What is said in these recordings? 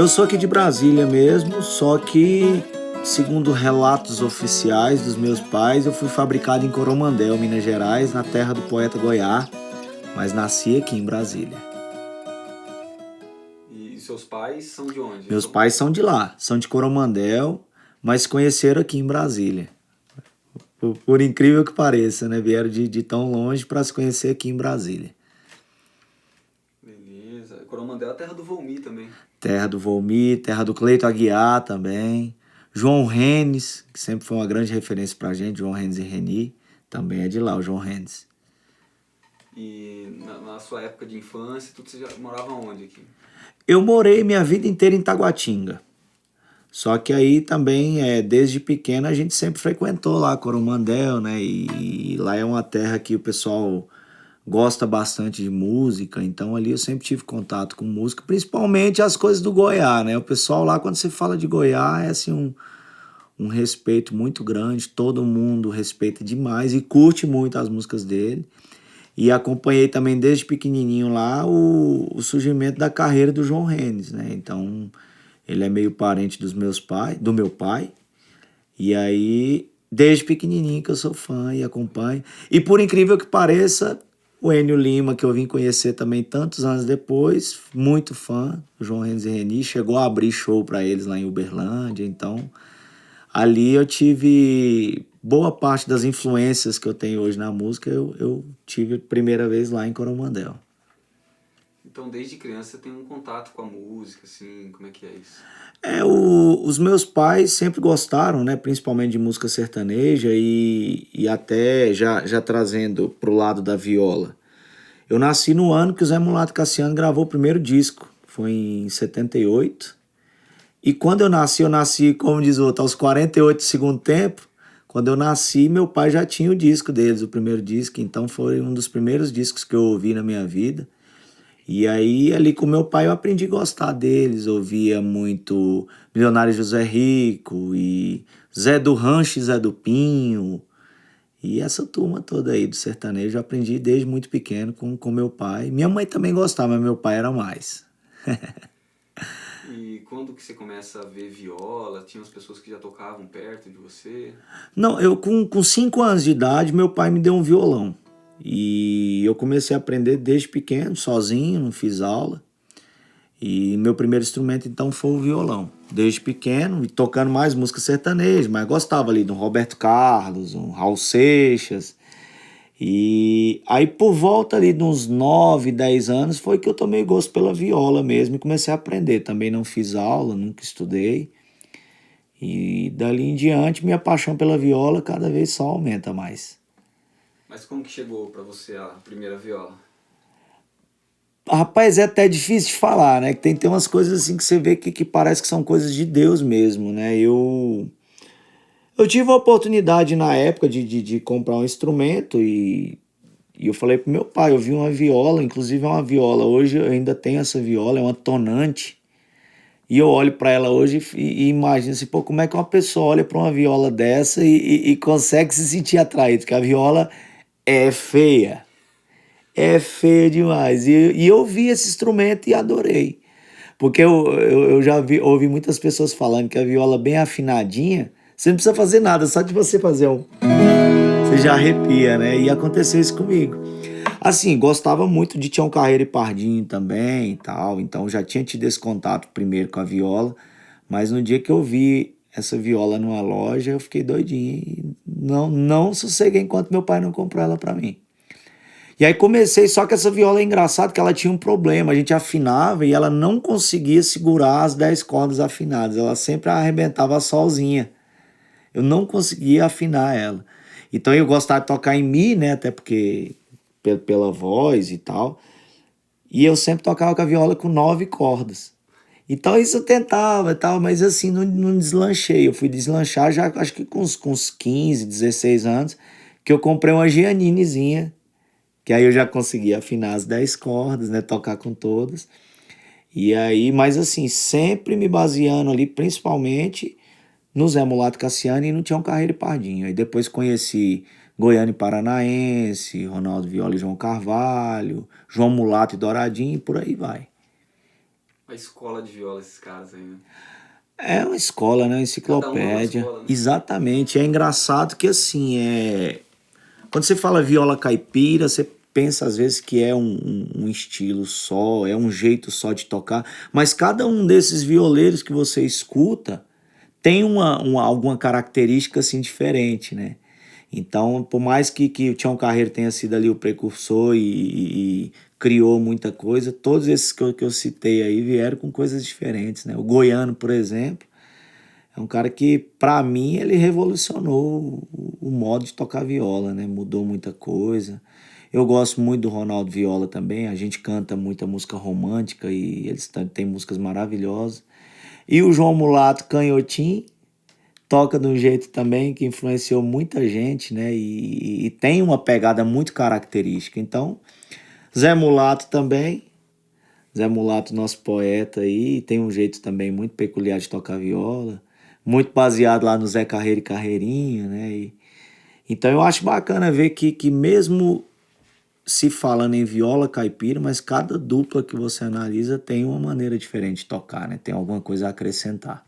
sou aqui de Brasília mesmo, só que, segundo relatos oficiais dos meus pais, eu fui fabricado em Coromandel, Minas Gerais, na terra do poeta Goiá, mas nasci aqui em Brasília. E seus pais são de onde? Meus pais são de lá, são de Coromandel, mas se conheceram aqui em Brasília. Por incrível que pareça, né? Vieram de tão longe para se conhecer aqui em Brasília. Beleza. Coromandel é a terra do Volmi também. Terra do Volmi, terra do Cleito Aguiar também. João Renes, que sempre foi uma grande referência pra gente, João Renes e Reni, também é de lá, o João Renes. E na sua época de infância, tudo, você já morava onde aqui? Eu morei minha vida inteira em Taguatinga. Só que aí também, desde pequeno, a gente sempre frequentou lá Coromandel, né? E lá é uma terra que o pessoal gosta bastante de música, então ali eu sempre tive contato com música, principalmente as coisas do Goiás, né? O pessoal lá, quando você fala de Goiás, é assim um respeito muito grande, todo mundo respeita demais e curte muito as músicas dele. E acompanhei também desde pequenininho lá o surgimento da carreira do João Renes, né? Então, ele é meio parente dos meus pais, do meu pai. E aí, desde pequenininho que eu sou fã e acompanho. E por incrível que pareça, o Enio Lima, que eu vim conhecer também tantos anos depois, muito fã do João Renes e Reni, chegou a abrir show para eles lá em Uberlândia. Então, ali eu tive boa parte das influências que eu tenho hoje na música, eu tive a primeira vez lá em Coromandel. Então, desde criança, você tem um contato com a música, assim, como é que é isso? Os meus pais sempre gostaram, né, principalmente de música sertaneja e até já trazendo pro lado da viola. Eu nasci no ano que o Zé Mulato Cassiano gravou o primeiro disco, foi em 78. E quando eu nasci, como diz o outro, aos 48 do segundo tempo. Quando eu nasci, meu pai já tinha o disco deles, o primeiro disco, então foi um dos primeiros discos que eu ouvi na minha vida. E aí, ali com meu pai, eu aprendi a gostar deles, ouvia muito Milionário José Rico, e Zé do Rancho e Zé do Pinho, e essa turma toda aí do sertanejo, eu aprendi desde muito pequeno com meu pai. Minha mãe também gostava, mas meu pai era mais. E quando que você começa a ver viola? Tinha as pessoas que já tocavam perto de você? Não, eu com 5 anos de idade, meu pai me deu um violão. E eu comecei a aprender desde pequeno, sozinho, não fiz aula. E meu primeiro instrumento então foi o violão. Desde pequeno, e tocando mais música sertaneja, mas gostava ali de um Roberto Carlos, um Raul Seixas. E aí por volta ali de uns 9, 10 anos foi que eu tomei gosto pela viola mesmo e comecei a aprender. Também não fiz aula, nunca estudei. E dali em diante minha paixão pela viola cada vez só aumenta mais. Mas como que chegou pra você a primeira viola? Rapaz, é até difícil de falar, né? Que tem umas coisas assim que você vê que parece que são coisas de Deus mesmo, né? Eu tive a oportunidade na época de comprar um instrumento e eu falei pro meu pai, eu vi uma viola, inclusive é uma viola, hoje eu ainda tenho essa viola, é uma tonante, e eu olho para ela hoje e imagino assim, pô, como é que uma pessoa olha para uma viola dessa e consegue se sentir atraído, porque a viola é feia, é feia demais, e eu vi esse instrumento e adorei. Porque eu já ouvi muitas pessoas falando que a viola bem afinadinha, você não precisa fazer nada, só de você fazer um. Você já arrepia, né? E aconteceu isso comigo. Assim, gostava muito de Tião Carreiro e Pardinho também e tal, então já tinha tido esse contato primeiro com a viola, mas no dia que eu vi essa viola numa loja, eu fiquei doidinho e não sosseguei enquanto meu pai não comprou ela pra mim. E aí comecei, só que essa viola é engraçado que ela tinha um problema, a gente afinava e ela não conseguia segurar as 10 cordas afinadas, ela sempre arrebentava sozinha. Eu não conseguia afinar ela. Então eu gostava de tocar em mi, né, até porque pela voz e tal. E eu sempre tocava com a viola com 9 cordas. Então isso eu tentava e tal, mas assim, não deslanchei. Eu fui deslanchar já acho que com uns 15, 16 anos, que eu comprei uma Gianninezinha, que aí eu já conseguia afinar as 10 cordas, né, tocar com todas. E aí, mas assim, sempre me baseando ali, principalmente no Zé Mulato Cassiano e no Tião Carreiro e Pardinho. Aí depois conheci Goiânia e Paranaense, Ronaldo Viola e João Carvalho, João Mulato e Douradinho e por aí vai. A escola de viola, esses caras aí, né? É uma escola, né? Uma Cada um é uma enciclopédia. escola, né? Exatamente. É engraçado que assim, quando você fala viola caipira, você pensa às vezes que é um estilo só, é um jeito só de tocar, mas cada um desses violeiros que você escuta tem alguma característica assim diferente, né? Então, por mais que o Tião Carreiro tenha sido ali o precursor e criou muita coisa, todos esses que eu citei aí vieram com coisas diferentes, né? O Goiano, por exemplo, é um cara que, pra mim, ele revolucionou o modo de tocar viola, né? Mudou muita coisa. Eu gosto muito do Ronaldo Viola também. A gente canta muita música romântica e eles têm músicas maravilhosas. E o João Mulato Canhotim toca de um jeito também que influenciou muita gente, né? E tem uma pegada muito característica. Então, Zé Mulato também. Zé Mulato, nosso poeta aí, tem um jeito também muito peculiar de tocar viola, muito baseado lá no Zé Carreiro e Carreirinho, né? Então eu acho bacana ver que mesmo se falando em viola caipira, mas cada dupla que você analisa tem uma maneira diferente de tocar, né? Tem alguma coisa a acrescentar.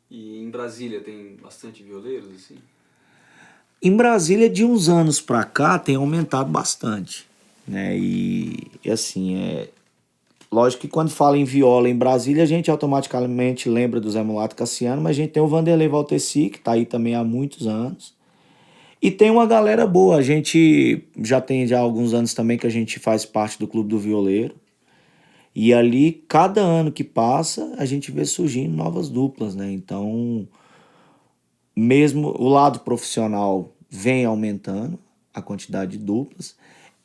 E em Brasília tem bastante violeiros, assim? Em Brasília, de uns anos pra cá, tem aumentado bastante, né? E assim, lógico que quando fala em viola em Brasília, a gente automaticamente lembra do Zé Mulato Cassiano, mas a gente tem o Vanderlei Valteci, que tá aí também há muitos anos. E tem uma galera boa, a gente já tem já alguns anos também que a gente faz parte do Clube do Violeiro. E ali, cada ano que passa, a gente vê surgindo novas duplas, né? Então, mesmo o lado profissional vem aumentando a quantidade de duplas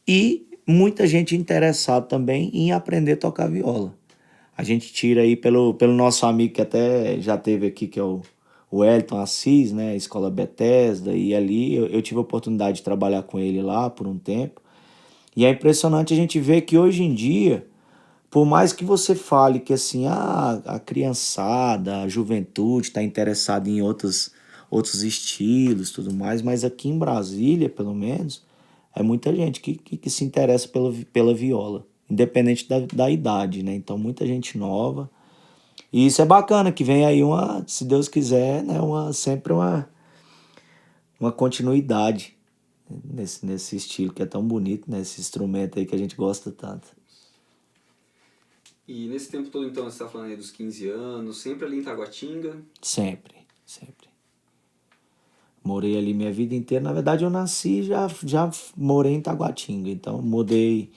e muita gente interessada também em aprender a tocar viola. A gente tira aí pelo nosso amigo que até já teve aqui, que é o Elton Assis, né? Escola Bethesda, e ali eu tive a oportunidade de trabalhar com ele lá por um tempo. E é impressionante a gente ver que hoje em dia, por mais que você fale que assim, a criançada, a juventude está interessada em outros estilos, tudo mais, mas aqui em Brasília, pelo menos, é muita gente que se interessa pela viola, independente da idade, né? Então, muita gente nova. E isso é bacana, que vem aí se Deus quiser, né? Sempre uma continuidade nesse estilo que é tão bonito, né? Esse instrumento aí que a gente gosta tanto. E nesse tempo todo, então, você está falando aí dos 15 anos, sempre ali em Taguatinga. Sempre, sempre. Morei ali minha vida inteira. Na verdade, eu nasci e já morei em Taguatinga. Então, morei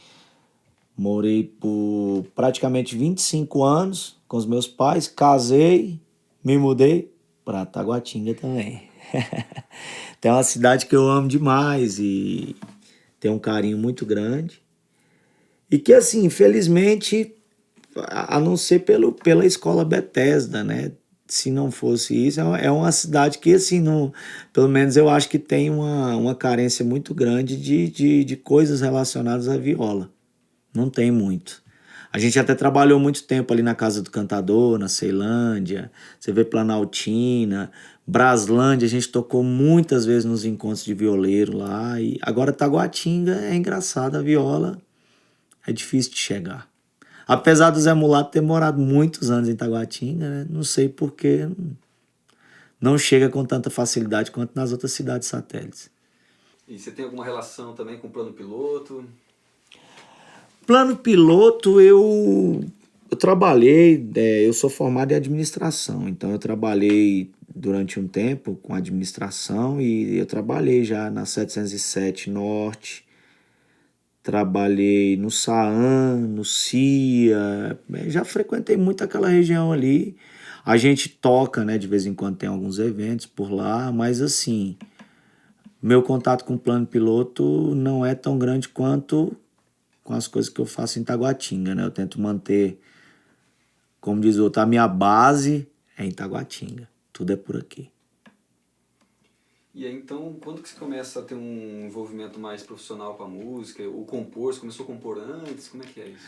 por praticamente 25 anos com os meus pais. Casei, me mudei para Taguatinga também. Então, é uma cidade que eu amo demais e tenho um carinho muito grande. E que, assim, infelizmente, a não ser pela escola Bethesda, né? Se não fosse isso, é uma cidade que, assim, não, pelo menos eu acho que tem uma carência muito grande de coisas relacionadas à viola. Não tem muito. A gente até trabalhou muito tempo ali na Casa do Cantador, na Ceilândia, você vê Planaltina, Braslândia, a gente tocou muitas vezes nos encontros de violeiro lá. E agora Taguatinga é engraçado, a viola é difícil de chegar. Apesar do Zé Mulato ter morado muitos anos em Taguatinga, né? Não sei por que não chega com tanta facilidade quanto nas outras cidades satélites. E você tem alguma relação também com o plano piloto? Plano piloto, eu trabalhei, eu sou formado em administração, então eu trabalhei durante um tempo com administração e eu trabalhei já na 707 Norte, trabalhei no SAAN, no CIA, já frequentei muito aquela região ali. A gente toca, né, de vez em quando tem alguns eventos por lá, mas assim, meu contato com o plano piloto não é tão grande quanto com as coisas que eu faço em Taguatinga, né? Eu tento manter, como diz o outro, a minha base é em Taguatinga. Tudo é por aqui. E aí, então, quando que você começa a ter um envolvimento mais profissional com a música? Ou compor? Você começou a compor antes? Como é que é isso?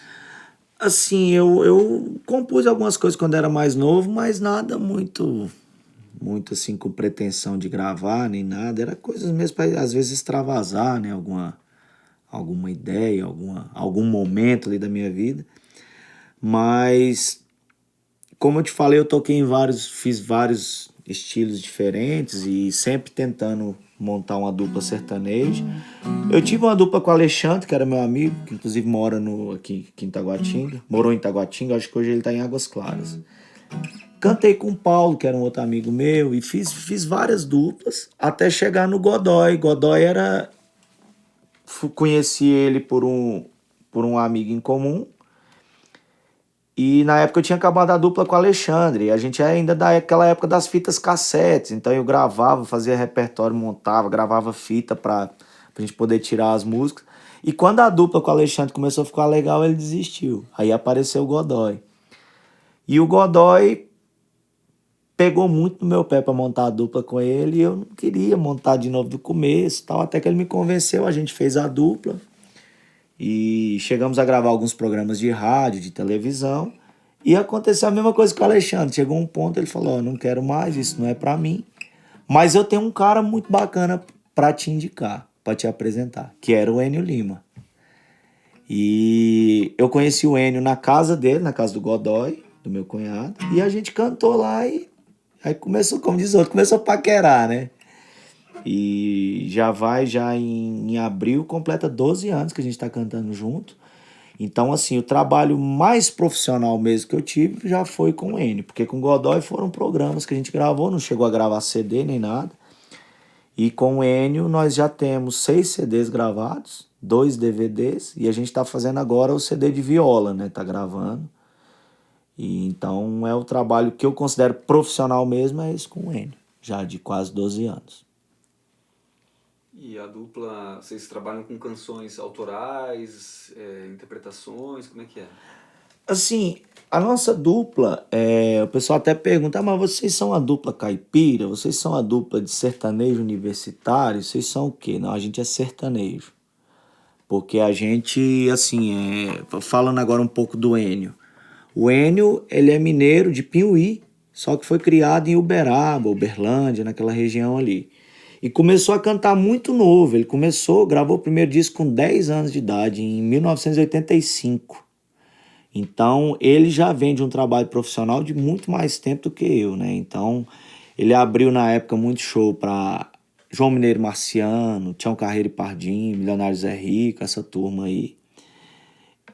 Assim, eu compus algumas coisas quando era mais novo, mas nada muito assim com pretensão de gravar nem nada. Era coisas mesmo para às vezes extravasar, né? Alguma ideia, algum momento ali da minha vida. Mas, como eu te falei, eu toquei fiz vários estilos diferentes e sempre tentando montar uma dupla sertaneja. Eu tive uma dupla com o Alexandre, que era meu amigo, que inclusive mora aqui em Taguatinga. Morou em Taguatinga, acho que hoje ele está em Águas Claras. Cantei com o Paulo, que era um outro amigo meu, e fiz várias duplas, até chegar no Godoy. Godoy era... Conheci ele por um amigo em comum, e na época eu tinha acabado a dupla com o Alexandre, e a gente é ainda daquela época das fitas cassetes, então eu gravava, fazia repertório, montava, gravava fita pra gente poder tirar as músicas. E quando a dupla com o Alexandre começou a ficar legal, ele desistiu. Aí apareceu o Godoy. E o Godoy pegou muito no meu pé para montar a dupla com ele, e eu não queria montar de novo do começo, tal, até que ele me convenceu, a gente fez a dupla e chegamos a gravar alguns programas de rádio, de televisão, e aconteceu a mesma coisa com o Alexandre. Chegou um ponto, ele falou: "Ó, não quero mais, isso não é para mim, mas eu tenho um cara muito bacana para te indicar, para te apresentar", que era o Enio Lima. E eu conheci o Enio na casa dele, na casa do Godoy, do meu cunhado, e a gente cantou lá e aí começou, como diz outro, começou a paquerar, né? E já em abril, completa 12 anos que a gente tá cantando junto. Então, assim, o trabalho mais profissional mesmo que eu tive já foi com o Enio, porque com o Godoy foram programas que a gente gravou, não chegou a gravar CD nem nada. E com o Enio nós já temos 6 CDs gravados, 2 DVDs, e a gente tá fazendo agora o CD de viola, né? Tá gravando. E então é o trabalho que eu considero profissional mesmo, é esse com o Enio, já de quase 12 anos. E a dupla, vocês trabalham com canções autorais, interpretações, como é que é? Assim, a nossa dupla, o pessoal até pergunta: "Ah, mas vocês são a dupla caipira? Vocês são a dupla de sertanejo universitário? Vocês são o quê?" Não, a gente é sertanejo. Porque a gente, assim, falando agora um pouco do Enio. O Enio, ele é mineiro de Piuí, só que foi criado em Uberaba, Uberlândia, naquela região ali. E começou a cantar muito novo. Ele gravou o primeiro disco com 10 anos de idade, em 1985. Então, ele já vem de um trabalho profissional de muito mais tempo do que eu, né? Então, ele abriu na época muito show para João Mineiro Marciano, Tião Carreiro e Pardinho, Milionário Zé Rico, essa turma aí.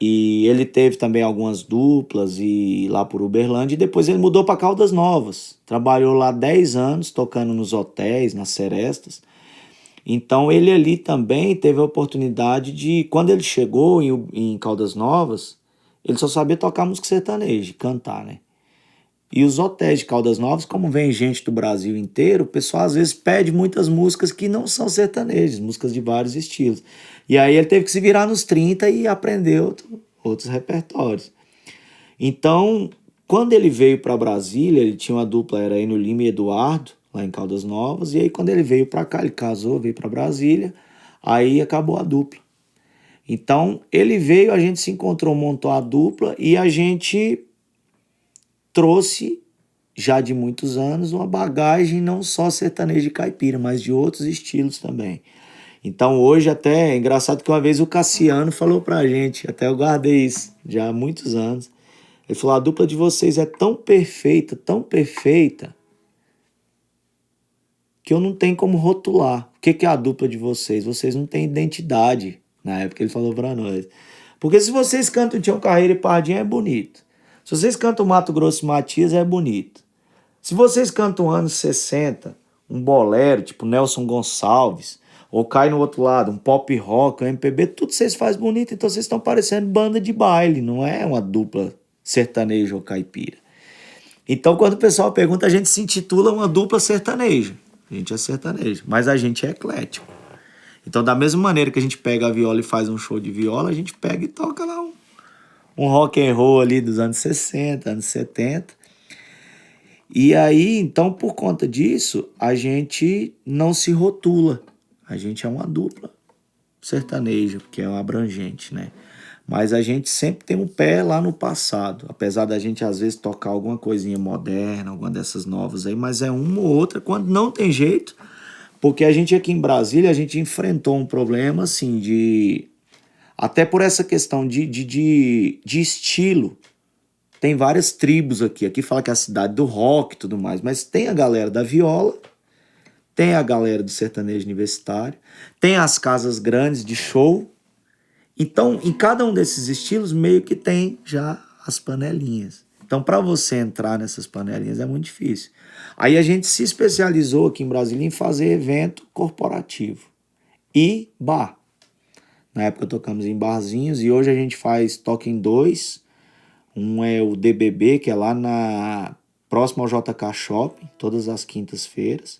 E ele teve também algumas duplas e lá por Uberlândia, e depois ele mudou para Caldas Novas. Trabalhou lá 10 anos, tocando nos hotéis, nas serestas. Então ele ali também teve a oportunidade de, quando ele chegou em Caldas Novas, ele só sabia tocar música sertaneja, cantar, né? E os hotéis de Caldas Novas, como vem gente do Brasil inteiro, o pessoal às vezes pede muitas músicas que não são sertanejas, músicas de vários estilos. E aí ele teve que se virar nos 30 e aprender outros repertórios. Então, quando ele veio para Brasília, ele tinha uma dupla, era Enio Lima e Eduardo, lá em Caldas Novas. E aí quando ele veio para cá, ele casou, veio para Brasília, aí acabou a dupla. Então ele veio, a gente se encontrou, montou a dupla e a gente trouxe, já de muitos anos, uma bagagem não só sertaneja e caipira, mas de outros estilos também. Então hoje até é engraçado que uma vez o Cassiano falou pra gente, até eu guardei isso já há muitos anos. Ele falou: "A dupla de vocês é tão perfeita, que eu não tenho como rotular. O que é a dupla de vocês? Vocês não têm identidade." Na época ele falou pra nós. Porque se vocês cantam Tião Carreiro e Pardinho, é bonito. Se vocês cantam Mato Grosso e Matias, é bonito. Se vocês cantam anos 60, um bolero, tipo Nelson Gonçalves, ou cai no outro lado, um pop rock, um MPB, tudo vocês fazem bonito, então vocês estão parecendo banda de baile, não é uma dupla sertaneja ou caipira. Então, quando o pessoal pergunta, a gente se intitula uma dupla sertaneja. A gente é sertanejo, mas a gente é eclético. Então, da mesma maneira que a gente pega a viola e faz um show de viola, a gente pega e toca lá um rock and roll ali dos anos 60, anos 70. E aí, então, por conta disso, a gente não se rotula. A gente é uma dupla sertaneja, porque é um abrangente, né? Mas a gente sempre tem um pé lá no passado, apesar da gente às vezes tocar alguma coisinha moderna, alguma dessas novas aí, mas é uma ou outra quando não tem jeito, porque a gente aqui em Brasília, a gente enfrentou um problema assim até por essa questão de estilo, tem várias tribos aqui. Aqui fala que é a cidade do rock e tudo mais, mas tem a galera da viola, tem a galera do sertanejo universitário, tem as casas grandes de show. Então, em cada um desses estilos, meio que tem já as panelinhas. Então, para você entrar nessas panelinhas é muito difícil. Aí a gente se especializou aqui em Brasília em fazer evento corporativo e bar. Na época tocamos em barzinhos e hoje a gente toca em dois. Um é o DBB, que é lá próximo ao JK Shopping, todas as quintas-feiras.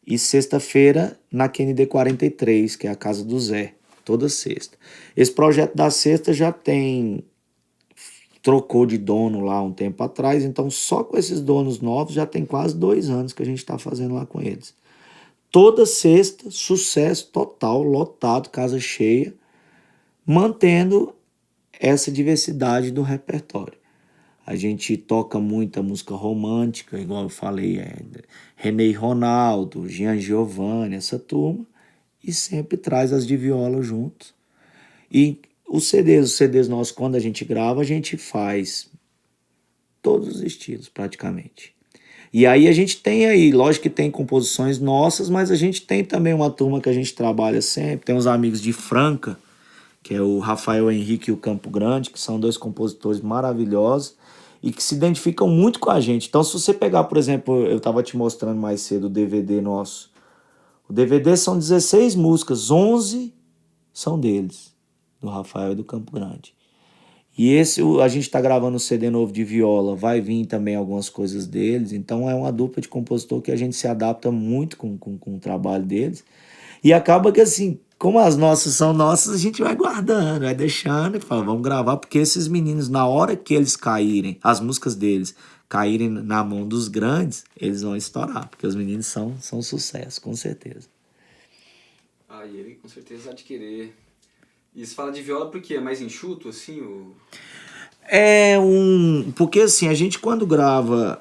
E sexta-feira na QND 43, que é a casa do Zé, toda sexta. Esse projeto da sexta trocou de dono lá um tempo atrás, então só com esses donos novos já tem quase 2 anos que a gente está fazendo lá com eles. Toda sexta, sucesso total, lotado, casa cheia, mantendo essa diversidade do repertório. A gente toca muita música romântica, igual eu falei, René e Ronaldo, Gian Giovanni, essa turma, e sempre traz as de viola juntos. E os CDs nossos, quando a gente faz todos os estilos, praticamente. E aí a gente tem aí, lógico que tem composições nossas, mas a gente tem também uma turma que a gente trabalha sempre, tem uns amigos de Franca, que é o Rafael Henrique e o Campo Grande, que são 2 compositores maravilhosos e que se identificam muito com a gente. Então, se você pegar, por exemplo, eu estava te mostrando mais cedo o DVD nosso. O DVD são 16 músicas, 11 são deles, do Rafael e do Campo Grande. E a gente está gravando um CD novo de viola, vai vir também algumas coisas deles, então é uma dupla de compositor que a gente se adapta muito com o trabalho deles. E acaba que assim, como as nossas são nossas, a gente vai guardando, vai deixando e fala, vamos gravar, porque esses meninos, na hora que eles caírem, as músicas deles caírem na mão dos grandes, eles vão estourar, porque os meninos são sucesso, com certeza. Ah, e ele com certeza há de querer. E você fala de viola porque é mais enxuto, assim? Porque assim, a gente quando grava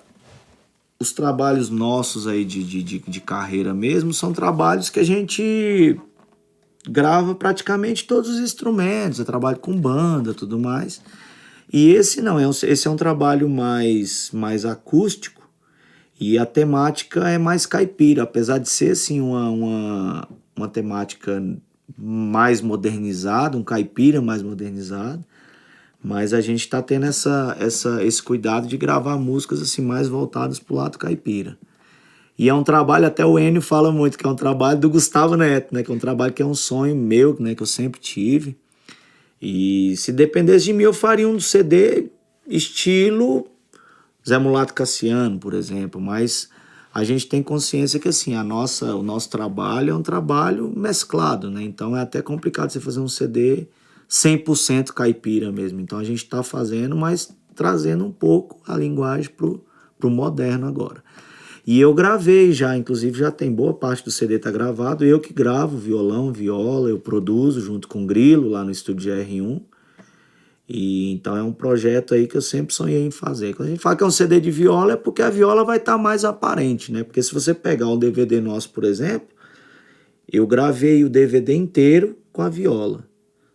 os trabalhos nossos aí de carreira mesmo, são trabalhos que a gente grava praticamente todos os instrumentos, eu trabalho com banda, tudo mais. E esse não, esse é um trabalho mais acústico e a temática é mais caipira, apesar de ser assim uma temática mais modernizada, um caipira mais modernizado, mas a gente está tendo esse cuidado de gravar músicas assim mais voltadas para o lado caipira. E é um trabalho, até o Enio fala muito, que é um trabalho do Gustavo Neto, né? Que é um trabalho que é um sonho meu, né? Que eu sempre tive. E se dependesse de mim, eu faria um CD estilo Zé Mulato Cassiano, por exemplo. Mas a gente tem consciência que assim, o nosso trabalho é um trabalho mesclado, né? Então é até complicado você fazer um CD 100% caipira mesmo. Então a gente está fazendo, mas trazendo um pouco a linguagem pro moderno agora. E eu gravei já, inclusive já tem boa parte do CD tá gravado, eu que gravo violão, viola, eu produzo junto com o Grilo lá no estúdio GR1. E então é um projeto aí que eu sempre sonhei em fazer. Quando a gente fala que é um CD de viola é porque a viola vai estar mais aparente, né? Porque se você pegar um DVD nosso, por exemplo, eu gravei o DVD inteiro com a viola.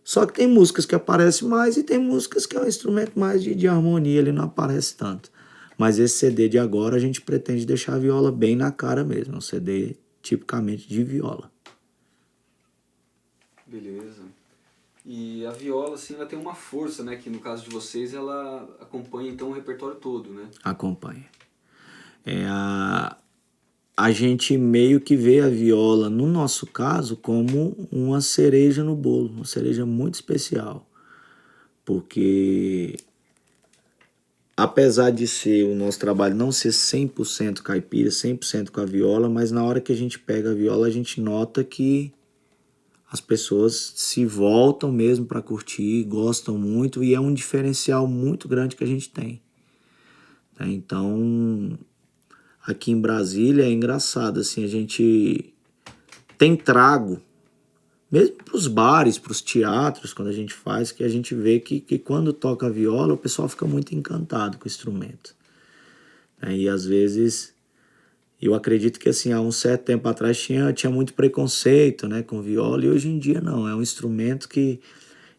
Só que tem músicas que aparecem mais e tem músicas que é um instrumento mais de harmonia, ele não aparece tanto. Mas esse CD de agora a gente pretende deixar a viola bem na cara mesmo, um CD tipicamente de viola. Beleza. E a viola, assim, ela tem uma força, né? Que no caso de vocês, ela acompanha então o repertório todo, né? Acompanha. A gente meio que vê a viola, no nosso caso, como uma cereja no bolo, uma cereja muito especial. Porque apesar de ser o nosso trabalho não ser 100% caipira, 100% com a viola, mas na hora que a gente pega a viola, a gente nota que as pessoas se voltam mesmo para curtir, gostam muito e é um diferencial muito grande que a gente tem. Então, aqui em Brasília é engraçado, assim, a gente tem trago, mesmo para os bares, para os teatros, quando a gente faz, que a gente vê que quando toca a viola, o pessoal fica muito encantado com o instrumento. E às vezes, eu acredito que assim, há um certo tempo atrás tinha muito preconceito, né, com viola, e hoje em dia não, é um instrumento que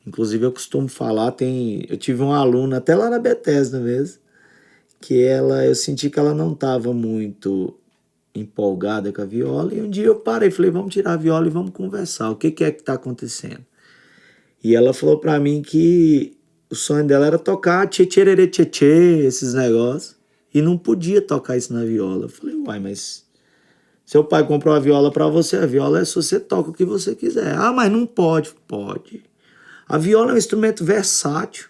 Inclusive eu costumo falar, eu tive uma aluna até lá na Bethesda mesmo, que eu senti que ela não estava muito empolgada com a viola, e um dia eu parei e falei, vamos tirar a viola e vamos conversar, o que que é que está acontecendo? E ela falou para mim que o sonho dela era tocar tchê tchê tchê, esses negócios, e não podia tocar isso na viola. Eu falei, uai, mas seu pai comprou a viola para você, a viola é sua, você toca o que você quiser. Ah, mas não pode. Pode. A viola é um instrumento versátil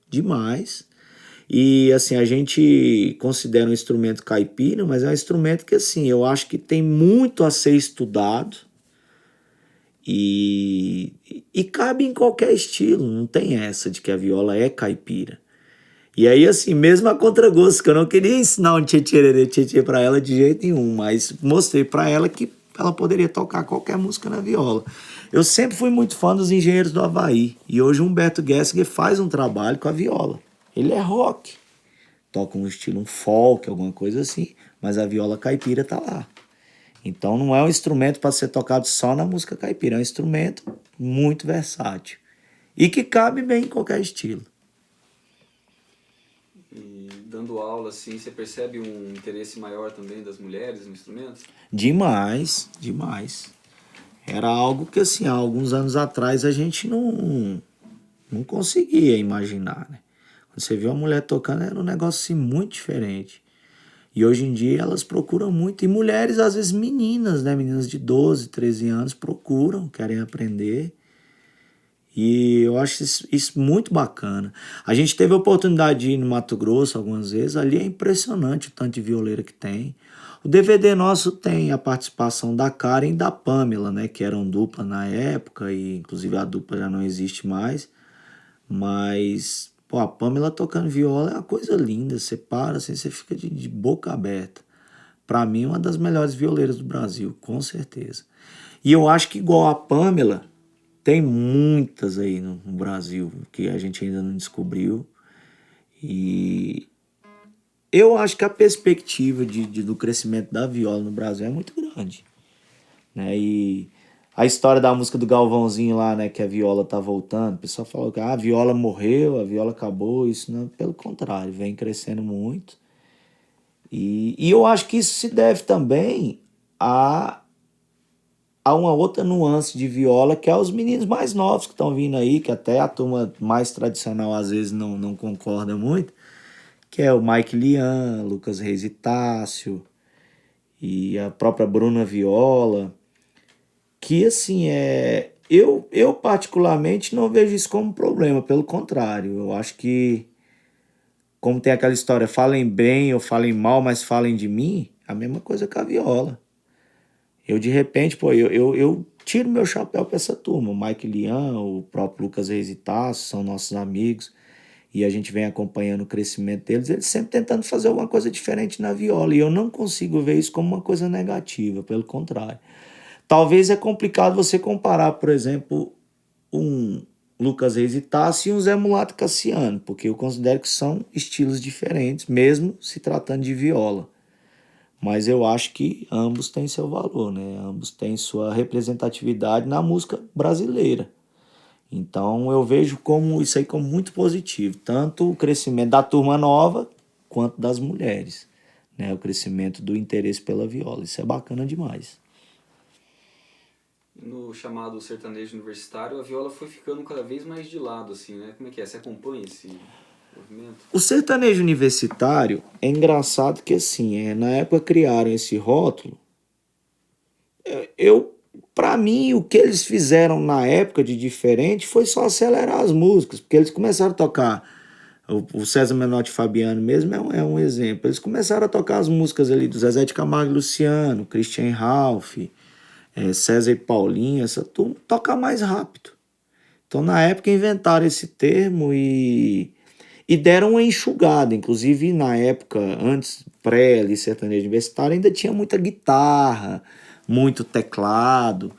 demais. E assim, a gente considera um instrumento caipira, mas é um instrumento que assim, eu acho que tem muito a ser estudado e cabe em qualquer estilo, não tem essa de que a viola é caipira. E aí, assim, mesmo a contragosto, que eu não queria ensinar um tchê pra ela de jeito nenhum, mas mostrei pra ela que ela poderia tocar qualquer música na viola. Eu sempre fui muito fã dos Engenheiros do Havaí, e hoje o Humberto Gessinger faz um trabalho com a viola. Ele é rock, toca um estilo, um folk, alguma coisa assim, mas a viola caipira tá lá. Então não é um instrumento para ser tocado só na música caipira, é um instrumento muito versátil e que cabe bem em qualquer estilo. E dando aula, assim, você percebe um interesse maior também das mulheres no instrumento? Demais, demais. Era algo que, assim, há alguns anos atrás a gente não conseguia imaginar, né? Quando você viu uma mulher tocando, era um negócio assim, muito diferente. E hoje em dia elas procuram muito. E mulheres, às vezes meninas, né? Meninas de 12, 13 anos procuram, querem aprender. E eu acho isso muito bacana. A gente teve a oportunidade de ir no Mato Grosso algumas vezes. Ali é impressionante o tanto de violeira que tem. O DVD nosso tem a participação da Karen e da Pamela, né? Que eram dupla na época, e inclusive a dupla já não existe mais. Mas, pô, a Pamela tocando viola é uma coisa linda. Você para assim, você fica de boca aberta. Pra mim, uma das melhores violeiras do Brasil, com certeza. E eu acho que igual a Pamela, tem muitas aí no Brasil que a gente ainda não descobriu. E eu acho que a perspectiva do crescimento da viola no Brasil é muito grande, né? E a história da música do Galvãozinho lá, né, que a viola tá voltando, o pessoal falou que a viola morreu, a viola acabou, isso não, pelo contrário, vem crescendo muito. E eu acho que isso se deve também a, a uma outra nuance de viola, que é os meninos mais novos que estão vindo aí, que até a turma mais tradicional às vezes não concorda muito, que é o Mike Lian, Lucas Reis e Tássio, e a própria Bruna Viola, que assim eu particularmente não vejo isso como um problema, pelo contrário, eu acho que como tem aquela história, falem bem ou falem mal, mas falem de mim, a mesma coisa com a viola. Eu de repente, pô, eu tiro meu chapéu pra essa turma, o Mike Lian, o próprio Lucas Reis e Tasso, são nossos amigos, e a gente vem acompanhando o crescimento deles, eles sempre tentando fazer alguma coisa diferente na viola, e eu não consigo ver isso como uma coisa negativa, pelo contrário. Talvez é complicado você comparar, por exemplo, um Lucas Reis e Tassi e um Zé Mulato Cassiano, porque eu considero que são estilos diferentes, mesmo se tratando de viola. Mas eu acho que ambos têm seu valor, né? Ambos têm sua representatividade na música brasileira. Então eu vejo como isso aí como muito positivo, tanto o crescimento da turma nova quanto das mulheres, né? O crescimento do interesse pela viola. Isso é bacana demais. No chamado sertanejo universitário, a viola foi ficando cada vez mais de lado, assim, né? Como é que é? Você acompanha esse movimento? O sertanejo universitário é engraçado que assim, na época criaram esse rótulo. Eu, para mim, o que eles fizeram na época de diferente foi só acelerar as músicas, porque eles começaram a tocar. O César Menotti e Fabiano mesmo é um exemplo. Eles começaram a tocar as músicas ali do Zezé de Camargo e Luciano, Christian Ralph, César e Paulinho, essa turma, tocar mais rápido. Então, na época, inventaram esse termo e deram uma enxugada. Inclusive, na época, antes, pré ali, sertanejo universitário, ainda tinha muita guitarra, muito teclado.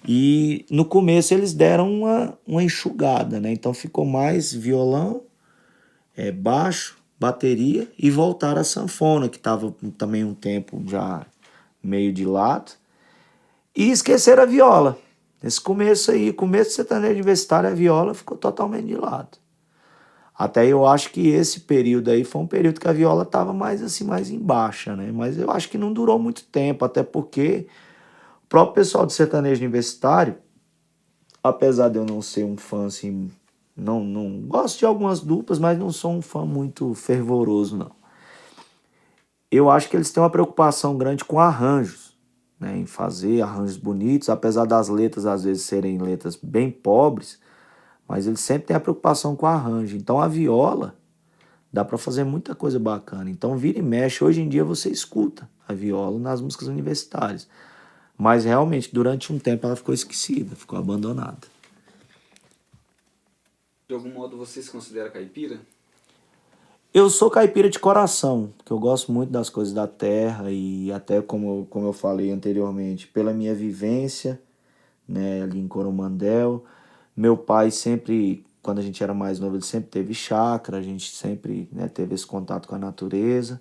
E no começo eles deram uma enxugada, né? Então ficou mais violão, baixo, bateria e voltaram a sanfona, que estava também um tempo já meio de lado. E esqueceram a viola. Nesse começo aí, começo do sertanejo universitário, a viola ficou totalmente de lado. Até eu acho que esse período aí foi um período que a viola estava mais assim, mais em baixa, né? Mas eu acho que não durou muito tempo, até porque o próprio pessoal do sertanejo universitário, apesar de eu não ser um fã assim, não gosto de algumas duplas, mas não sou um fã muito fervoroso, não. Eu acho que eles têm uma preocupação grande com arranjos, né? Em fazer arranjos bonitos, apesar das letras às vezes serem letras bem pobres, mas eles sempre têm a preocupação com o arranjo. Então a viola dá para fazer muita coisa bacana. Então vira e mexe, hoje em dia você escuta a viola nas músicas universitárias. Mas realmente, durante um tempo ela ficou esquecida, ficou abandonada. De algum modo você se considera caipira? Eu sou caipira de coração, porque eu gosto muito das coisas da terra e até como eu falei anteriormente, pela minha vivência, né, ali em Coromandel. Meu pai sempre, quando a gente era mais novo, ele sempre teve chácara, a gente sempre, né, teve esse contato com a natureza.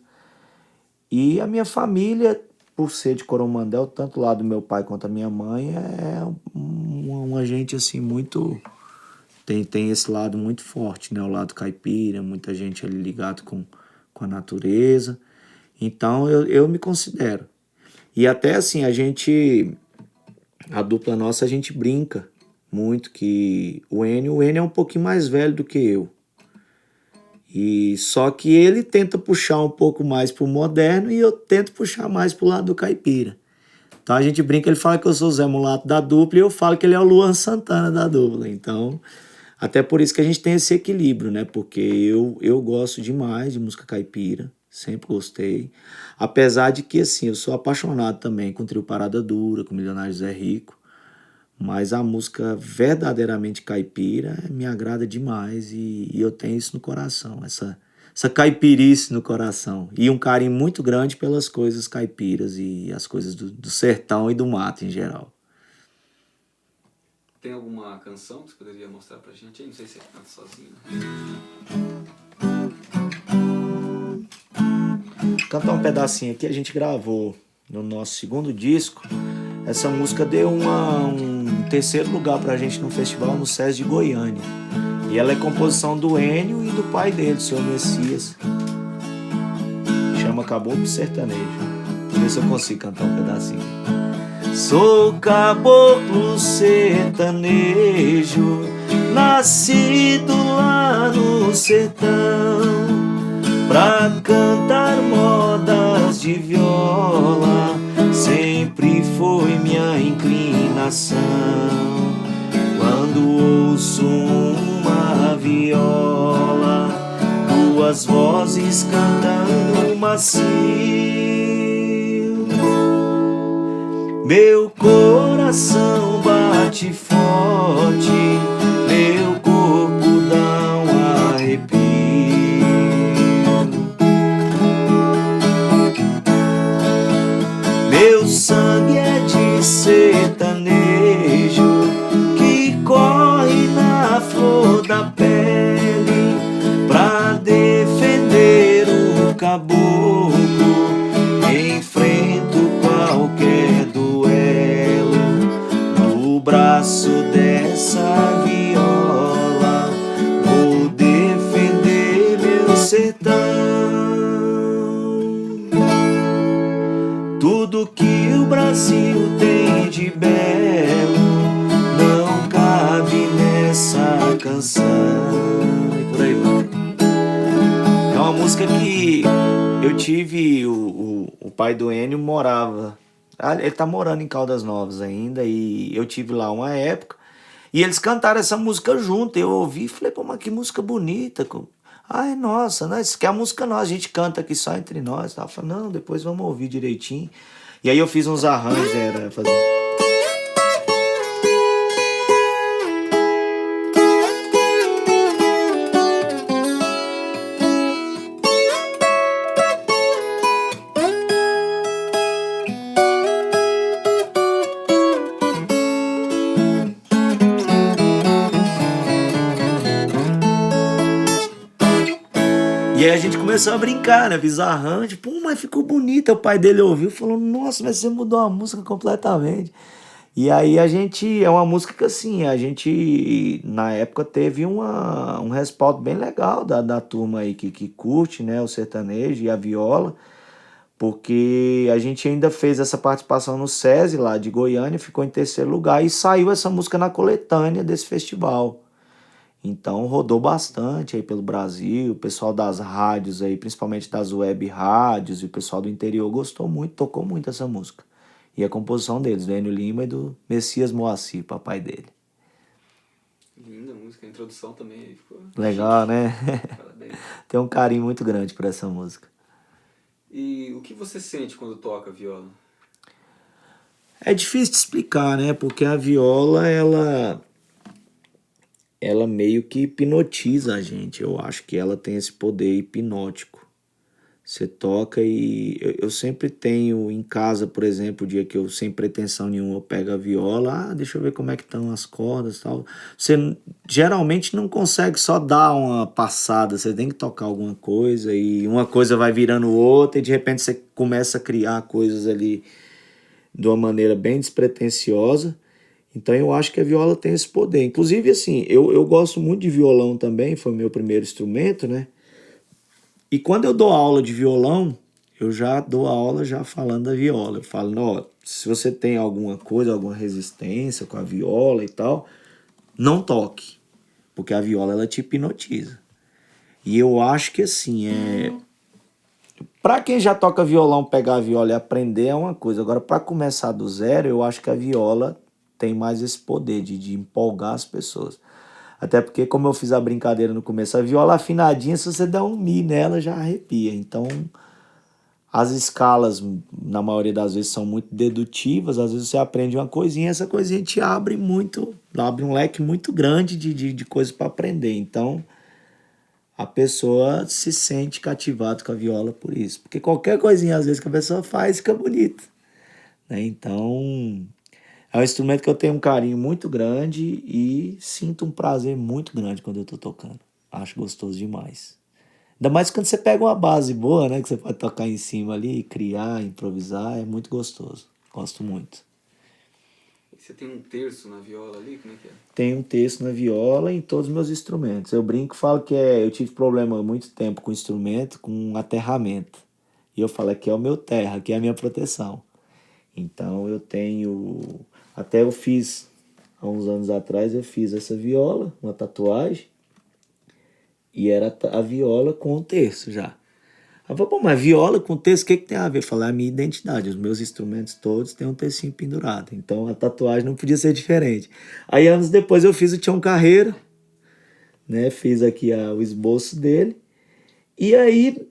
E a minha família, por ser de Coromandel, tanto lá do meu pai quanto a minha mãe, é uma gente assim muito. Tem esse lado muito forte, né? O lado caipira, muita gente ali ligado com a natureza. Então eu me considero. E até assim, a dupla nossa, a gente brinca muito que o Enio é um pouquinho mais velho do que eu. E só que ele tenta puxar um pouco mais pro moderno e eu tento puxar mais pro lado do caipira. Então a gente brinca, ele fala que eu sou o Zé Mulato da dupla e eu falo que ele é o Luan Santana da dupla. Então, até por isso que a gente tem esse equilíbrio, né? Porque eu gosto demais de música caipira, sempre gostei. Apesar de que, assim, eu sou apaixonado também com Trio Parada Dura, com Milionário Zé Rico. Mas a música verdadeiramente caipira me agrada demais e eu tenho isso no coração, essa caipirice no coração. E um carinho muito grande pelas coisas caipiras e as coisas do sertão e do mato em geral. Tem alguma canção que você poderia mostrar pra gente? Eu não sei se você canta sozinho. Cantar um pedacinho aqui, a gente gravou no nosso segundo disco. Essa música deu um terceiro lugar pra gente no festival no SESI de Goiânia. E ela é composição do Enio e do pai dele, o Seu Messias. Chama Caboclo Sertanejo. Vou ver se eu consigo cantar um pedacinho. Sou caboclo sertanejo, nascido lá no sertão, pra cantar modas de viola, sempre foi minha inclinação. Quando ouço uma viola, duas vozes cantando macio, meu coração bate forte, meu corpo dá um arrepio. Meu sangue é de sertanejo que corre na flor da pele pra defender o caboclo. Enfrento qualquer duelo no braço dessa viola. Vou defender meu sertão. Tudo que o Brasil tem de belo não cabe nessa canção. E por aí vai. É uma música que eu tive. O pai do Enio morava. Ele tá morando em Caldas Novas ainda. E eu tive lá uma época. E eles cantaram essa música junto. Eu ouvi e falei, pô, mas que música bonita. Ai, nossa, né? Isso aqui é a música nossa, a gente canta aqui só entre nós. Eu falei, não, depois vamos ouvir direitinho. E aí eu fiz uns arranjos, era fazer. E aí a gente começou a brincar, né? Fiz arranjo, pô, mas ficou bonita. O pai dele ouviu e falou, nossa, mas você mudou a música completamente. E aí a gente, é uma música que assim, a gente na época teve um respaldo bem legal da turma aí que curte, né, o sertanejo e a viola, porque a gente ainda fez essa participação no SESI lá de Goiânia, ficou em terceiro lugar e saiu essa música na coletânea desse festival. Então rodou bastante aí pelo Brasil, o pessoal das rádios aí, principalmente das web rádios, e o pessoal do interior gostou muito, tocou muito essa música. E a composição deles, do Enio Lima e do Messias Moacir, papai dele. Linda a música, a introdução também aí ficou Legal, chique. né? Parabéns. Tem um carinho muito grande por essa música. E o que você sente quando toca viola? É difícil de explicar, né? Porque a viola, ela meio que hipnotiza a gente. Eu acho que ela tem esse poder hipnótico. Você toca e eu sempre tenho em casa, por exemplo, o dia que eu, sem pretensão nenhuma, eu pego a viola, deixa eu ver como é que estão as cordas e tal. Você geralmente não consegue só dar uma passada, você tem que tocar alguma coisa e uma coisa vai virando outra e de repente você começa a criar coisas ali de uma maneira bem despretensiosa. Então eu acho que a viola tem esse poder. Inclusive, assim, eu gosto muito de violão também, foi meu primeiro instrumento, né? E quando eu dou aula de violão, eu já dou aula já falando da viola. Eu falo, não, se você tem alguma coisa, alguma resistência com a viola e tal, não toque, porque a viola ela te hipnotiza. E eu acho que assim, para quem já toca violão, pegar a viola e aprender é uma coisa. Agora, para começar do zero, eu acho que a viola tem mais esse poder de empolgar as pessoas. Até porque, como eu fiz a brincadeira no começo, a viola afinadinha, se você der um mi nela, já arrepia. Então, as escalas, na maioria das vezes, são muito dedutivas. Às vezes você aprende uma coisinha, essa coisinha te abre muito, abre um leque muito grande de coisas para aprender. Então, a pessoa se sente cativada com a viola por isso. Porque qualquer coisinha, às vezes, que a pessoa faz, fica bonito, né? Então, é um instrumento que eu tenho um carinho muito grande e sinto um prazer muito grande quando eu tô tocando. Acho gostoso demais. Ainda mais quando você pega uma base boa, né? Que você pode tocar em cima ali, criar, improvisar, é muito gostoso. Gosto muito. E você tem um terço na viola ali? Como é que é? Tenho um texto na viola e em todos os meus instrumentos. Eu brinco e falo que eu tive problema há muito tempo com instrumento, com aterramento. E eu falo que é o meu terra, que é a minha proteção. Então eu tenho. Até eu fiz, há uns anos atrás, eu fiz essa viola, uma tatuagem, e era a viola com o terço já. Aí eu falei, pô, mas viola com texto, o que tem a ver? Eu falei, a minha identidade, os meus instrumentos todos têm um tercinho pendurado. Então a tatuagem não podia ser diferente. Aí anos depois eu fiz o Tião Carreiro, né? Fiz aqui o esboço dele. E aí,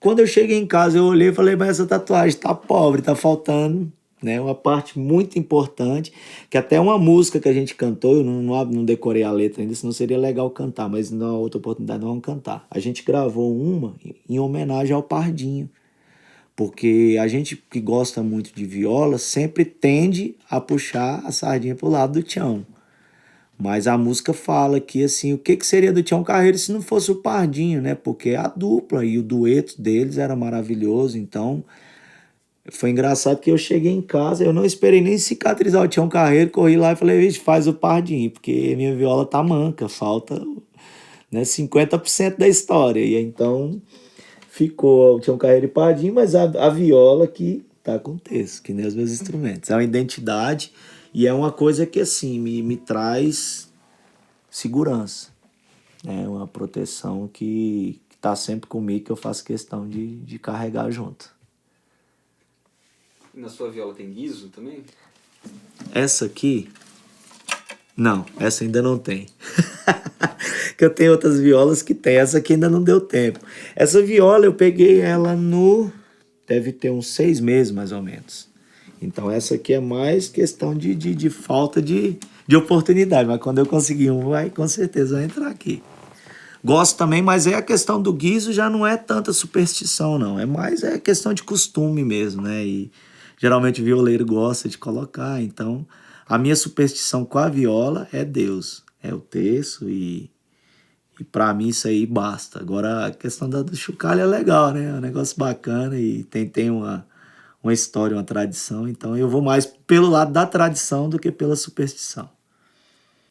quando eu cheguei em casa, eu olhei e falei, mas essa tatuagem tá pobre, tá faltando, né? Uma parte muito importante, que até uma música que a gente cantou, eu não decorei a letra ainda, senão seria legal cantar, mas na outra oportunidade não vamos cantar. A gente gravou uma em homenagem ao Pardinho, porque a gente que gosta muito de viola sempre tende a puxar a sardinha pro lado do Tião. Mas a música fala que assim, o que que seria do Tião Carreiro se não fosse o Pardinho, né? Porque a dupla e o dueto deles era maravilhoso. Então, foi engraçado que eu cheguei em casa, eu não esperei nem cicatrizar o Tião Carreiro, corri lá e falei, vixe, faz o Pardinho, porque minha viola tá manca, falta, né, 50% da história. E então ficou o Tião Carreiro e Pardinho, mas a viola que tá com o texto, que nem os meus instrumentos. É uma identidade e é uma coisa que assim me traz segurança. É uma proteção que está sempre comigo, que eu faço questão de carregar junto. E na sua viola tem guiso também? Essa aqui, não, essa ainda não tem. Que eu tenho outras violas que tem, essa aqui ainda não deu tempo. Essa viola eu peguei ela deve ter uns 6 meses mais ou menos. Então essa aqui é mais questão de falta de oportunidade, mas quando eu conseguir um, vai com certeza vai entrar aqui. Gosto também, mas a questão do guiso já não é tanta superstição, não. É mais questão de costume mesmo, né? E geralmente o violeiro gosta de colocar. Então, a minha superstição com a viola é Deus. É o terço e para mim isso aí basta. Agora, a questão do chocalho é legal, né? É um negócio bacana e tem uma história, uma tradição. Então eu vou mais pelo lado da tradição do que pela superstição.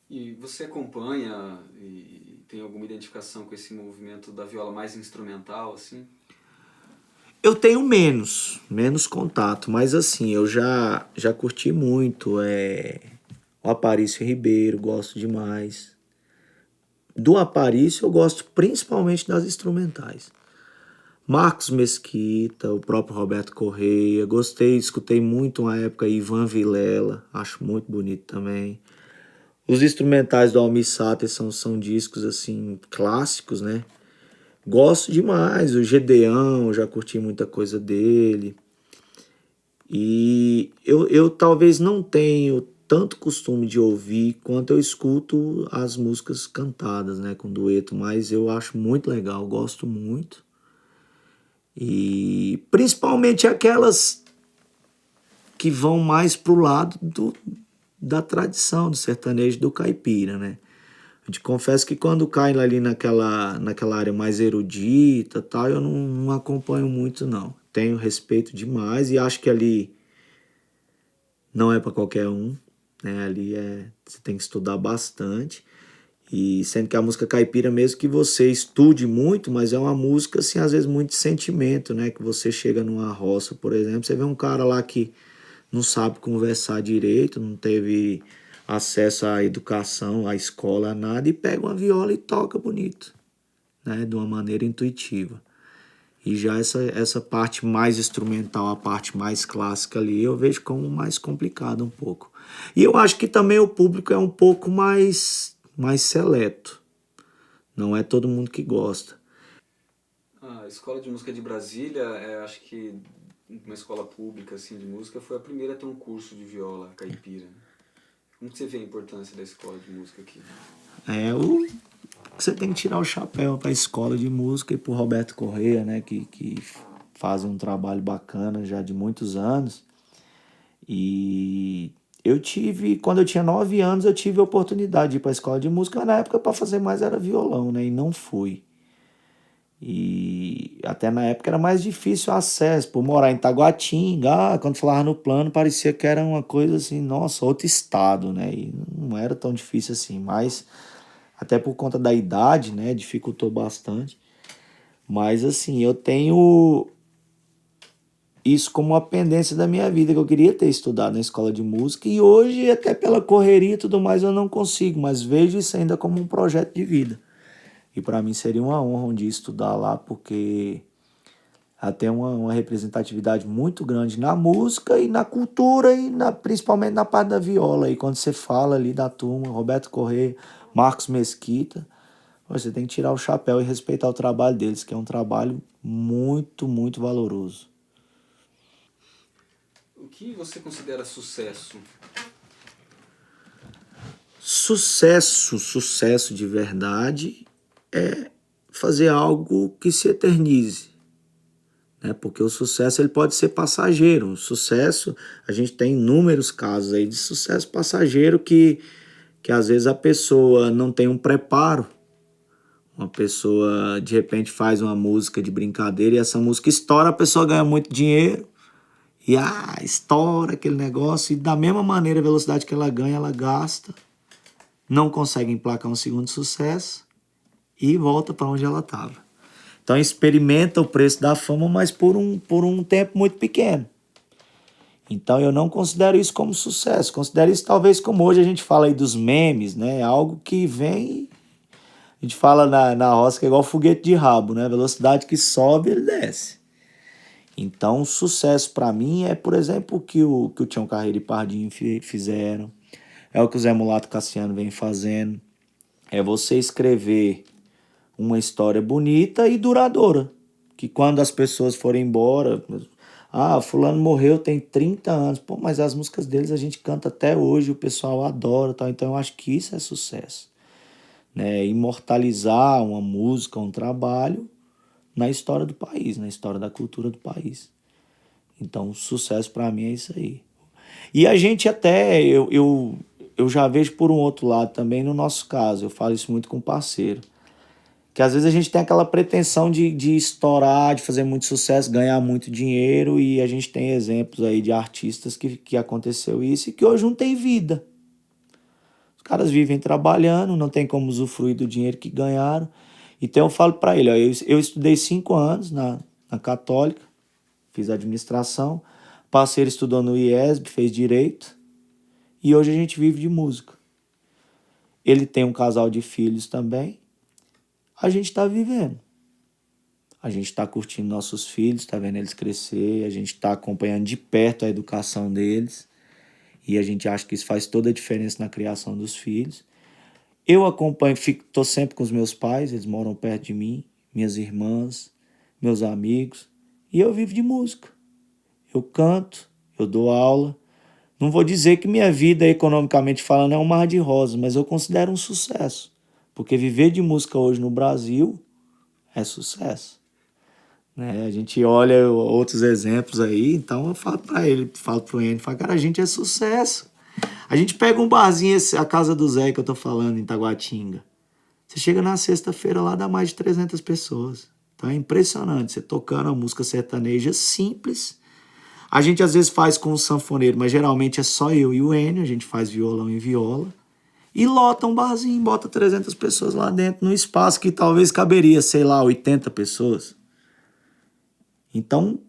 E você acompanha e tem alguma identificação com esse movimento da viola mais instrumental, assim? Eu tenho menos contato, mas assim, eu já curti muito. O Aparício Ribeiro, gosto demais. Do Aparício eu gosto principalmente das instrumentais. Marcos Mesquita, o próprio Roberto Correia, gostei, escutei muito uma época Ivan Vilela, acho muito bonito também. Os instrumentais do Almir Sater são discos assim clássicos, né? Gosto demais, o Gedeão, já curti muita coisa dele. E eu talvez não tenho tanto costume de ouvir quanto eu escuto as músicas cantadas, né, com dueto, mas eu acho muito legal, gosto muito. E principalmente aquelas que vão mais pro lado da tradição do sertanejo do caipira, né? Eu te confesso que quando cai ali naquela área mais erudita, tal, eu não acompanho muito não. Tenho respeito demais e acho que ali não é para qualquer um, né? Ali você tem que estudar bastante. E sendo que a música caipira, mesmo que você estude muito, mas é uma música, assim, às vezes muito de sentimento, né? Que você chega numa roça, por exemplo, você vê um cara lá que não sabe conversar direito, não teve acesso à educação, à escola, a nada, e pega uma viola e toca bonito, né? De uma maneira intuitiva. E já essa parte mais instrumental, a parte mais clássica ali, eu vejo como mais complicado um pouco. E eu acho que também o público é um pouco mais seleto. Não é todo mundo que gosta. A Escola de Música de Brasília, acho que uma escola pública assim de música, foi a primeira a ter um curso de viola caipira. Como que você vê a importância da escola de música aqui? Você tem que tirar o chapéu para a escola de música e para o Roberto Correia, né, que faz um trabalho bacana já de muitos anos. E quando eu tinha 9 anos, eu tive a oportunidade de ir para a escola de música, mas na época para fazer mais era violão, né, e não fui. E até na época era mais difícil o acesso, por morar em Taguatinga, quando falava no plano parecia que era uma coisa assim, nossa, outro estado, né? E não era tão difícil assim, mas até por conta da idade, né, dificultou bastante. Mas assim, eu tenho isso como uma pendência da minha vida, que eu queria ter estudado na escola de música e hoje, até pela correria e tudo mais, eu não consigo, mas vejo isso ainda como um projeto de vida. E para mim seria uma honra um dia estudar lá, porque ela tem uma representatividade muito grande na música e na cultura e principalmente na parte da viola. E quando você fala ali da turma, Roberto Correia, Marcos Mesquita, você tem que tirar o chapéu e respeitar o trabalho deles, que é um trabalho muito, muito valoroso. O que você considera sucesso? Sucesso de verdade é fazer algo que se eternize, né? Porque o sucesso ele pode ser passageiro. O sucesso, a gente tem inúmeros casos aí de sucesso passageiro que às vezes a pessoa não tem um preparo. Uma pessoa de repente faz uma música de brincadeira e essa música estoura, a pessoa ganha muito dinheiro e estoura aquele negócio e da mesma maneira a velocidade que ela ganha, ela gasta, não consegue emplacar um segundo sucesso e volta para onde ela estava. Então experimenta o preço da fama, mas por um tempo muito pequeno. Então eu não considero isso como sucesso. Considero isso talvez como hoje a gente fala aí dos memes, né? Algo que vem, a gente fala na roça que é igual foguete de rabo, né? A velocidade que sobe, ele desce. Então sucesso para mim é, por exemplo, o que o Tião Carreiro e Pardinho fizeram. É o que o Zé Mulato Cassiano vem fazendo. É você escrever uma história bonita e duradoura. Que quando as pessoas forem embora, fulano morreu tem 30 anos, pô, mas as músicas deles a gente canta até hoje, o pessoal adora, tal. Então eu acho que isso é sucesso, né? Imortalizar uma música, um trabalho na história do país, na história da cultura do país. Então, sucesso para mim é isso aí. E a gente até, eu já vejo por um outro lado também no nosso caso, eu falo isso muito com parceiro. Que às vezes a gente tem aquela pretensão de estourar, de fazer muito sucesso, ganhar muito dinheiro, e a gente tem exemplos aí de artistas que aconteceu isso e que hoje não tem vida. Os caras vivem trabalhando, não tem como usufruir do dinheiro que ganharam. Então eu falo para ele, ó, eu estudei 5 anos na Católica, fiz administração, parceiro estudou no IESB, fez direito, e hoje a gente vive de música. Ele tem um casal de filhos também, a gente está vivendo. A gente está curtindo nossos filhos, está vendo eles crescer, a gente está acompanhando de perto a educação deles, e a gente acha que isso faz toda a diferença na criação dos filhos. Eu acompanho, estou sempre com os meus pais, eles moram perto de mim, minhas irmãs, meus amigos, e eu vivo de música. Eu canto, eu dou aula. Não vou dizer que minha vida, economicamente falando, é um mar de rosas, mas eu considero um sucesso. Porque viver de música hoje no Brasil é sucesso. Né? A gente olha outros exemplos aí, então eu falo para ele, falo pro Enio, falo, cara, a gente é sucesso. A gente pega um barzinho, a casa do Zé que eu tô falando, em Taguatinga. Você chega na sexta-feira lá, dá mais de 300 pessoas. Então é impressionante, você tocando a música sertaneja simples. A gente às vezes faz com o sanfoneiro, mas geralmente é só eu e o Enio, a gente faz violão e viola. E lota um barzinho, bota 300 pessoas lá dentro, num espaço que talvez caberia, sei lá, 80 pessoas. Então,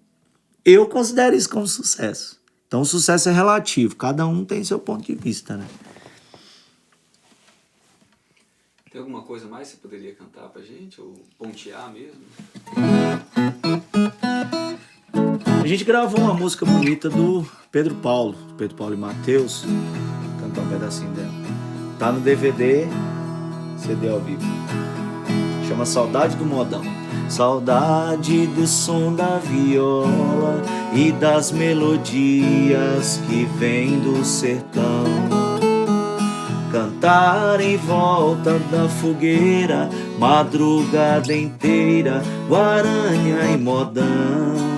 eu considero isso como sucesso. Então, o sucesso é relativo, cada um tem seu ponto de vista, né? Tem alguma coisa mais que você poderia cantar pra gente? Ou pontear mesmo? A gente gravou uma música bonita do Pedro Paulo e Matheus. Vou cantar um pedacinho dela. Tá no DVD, CD ao vivo. Chama Saudade do Modão. Saudade do som da viola e das melodias que vêm do sertão. Cantar em volta da fogueira, madrugada inteira, guaranha e modão.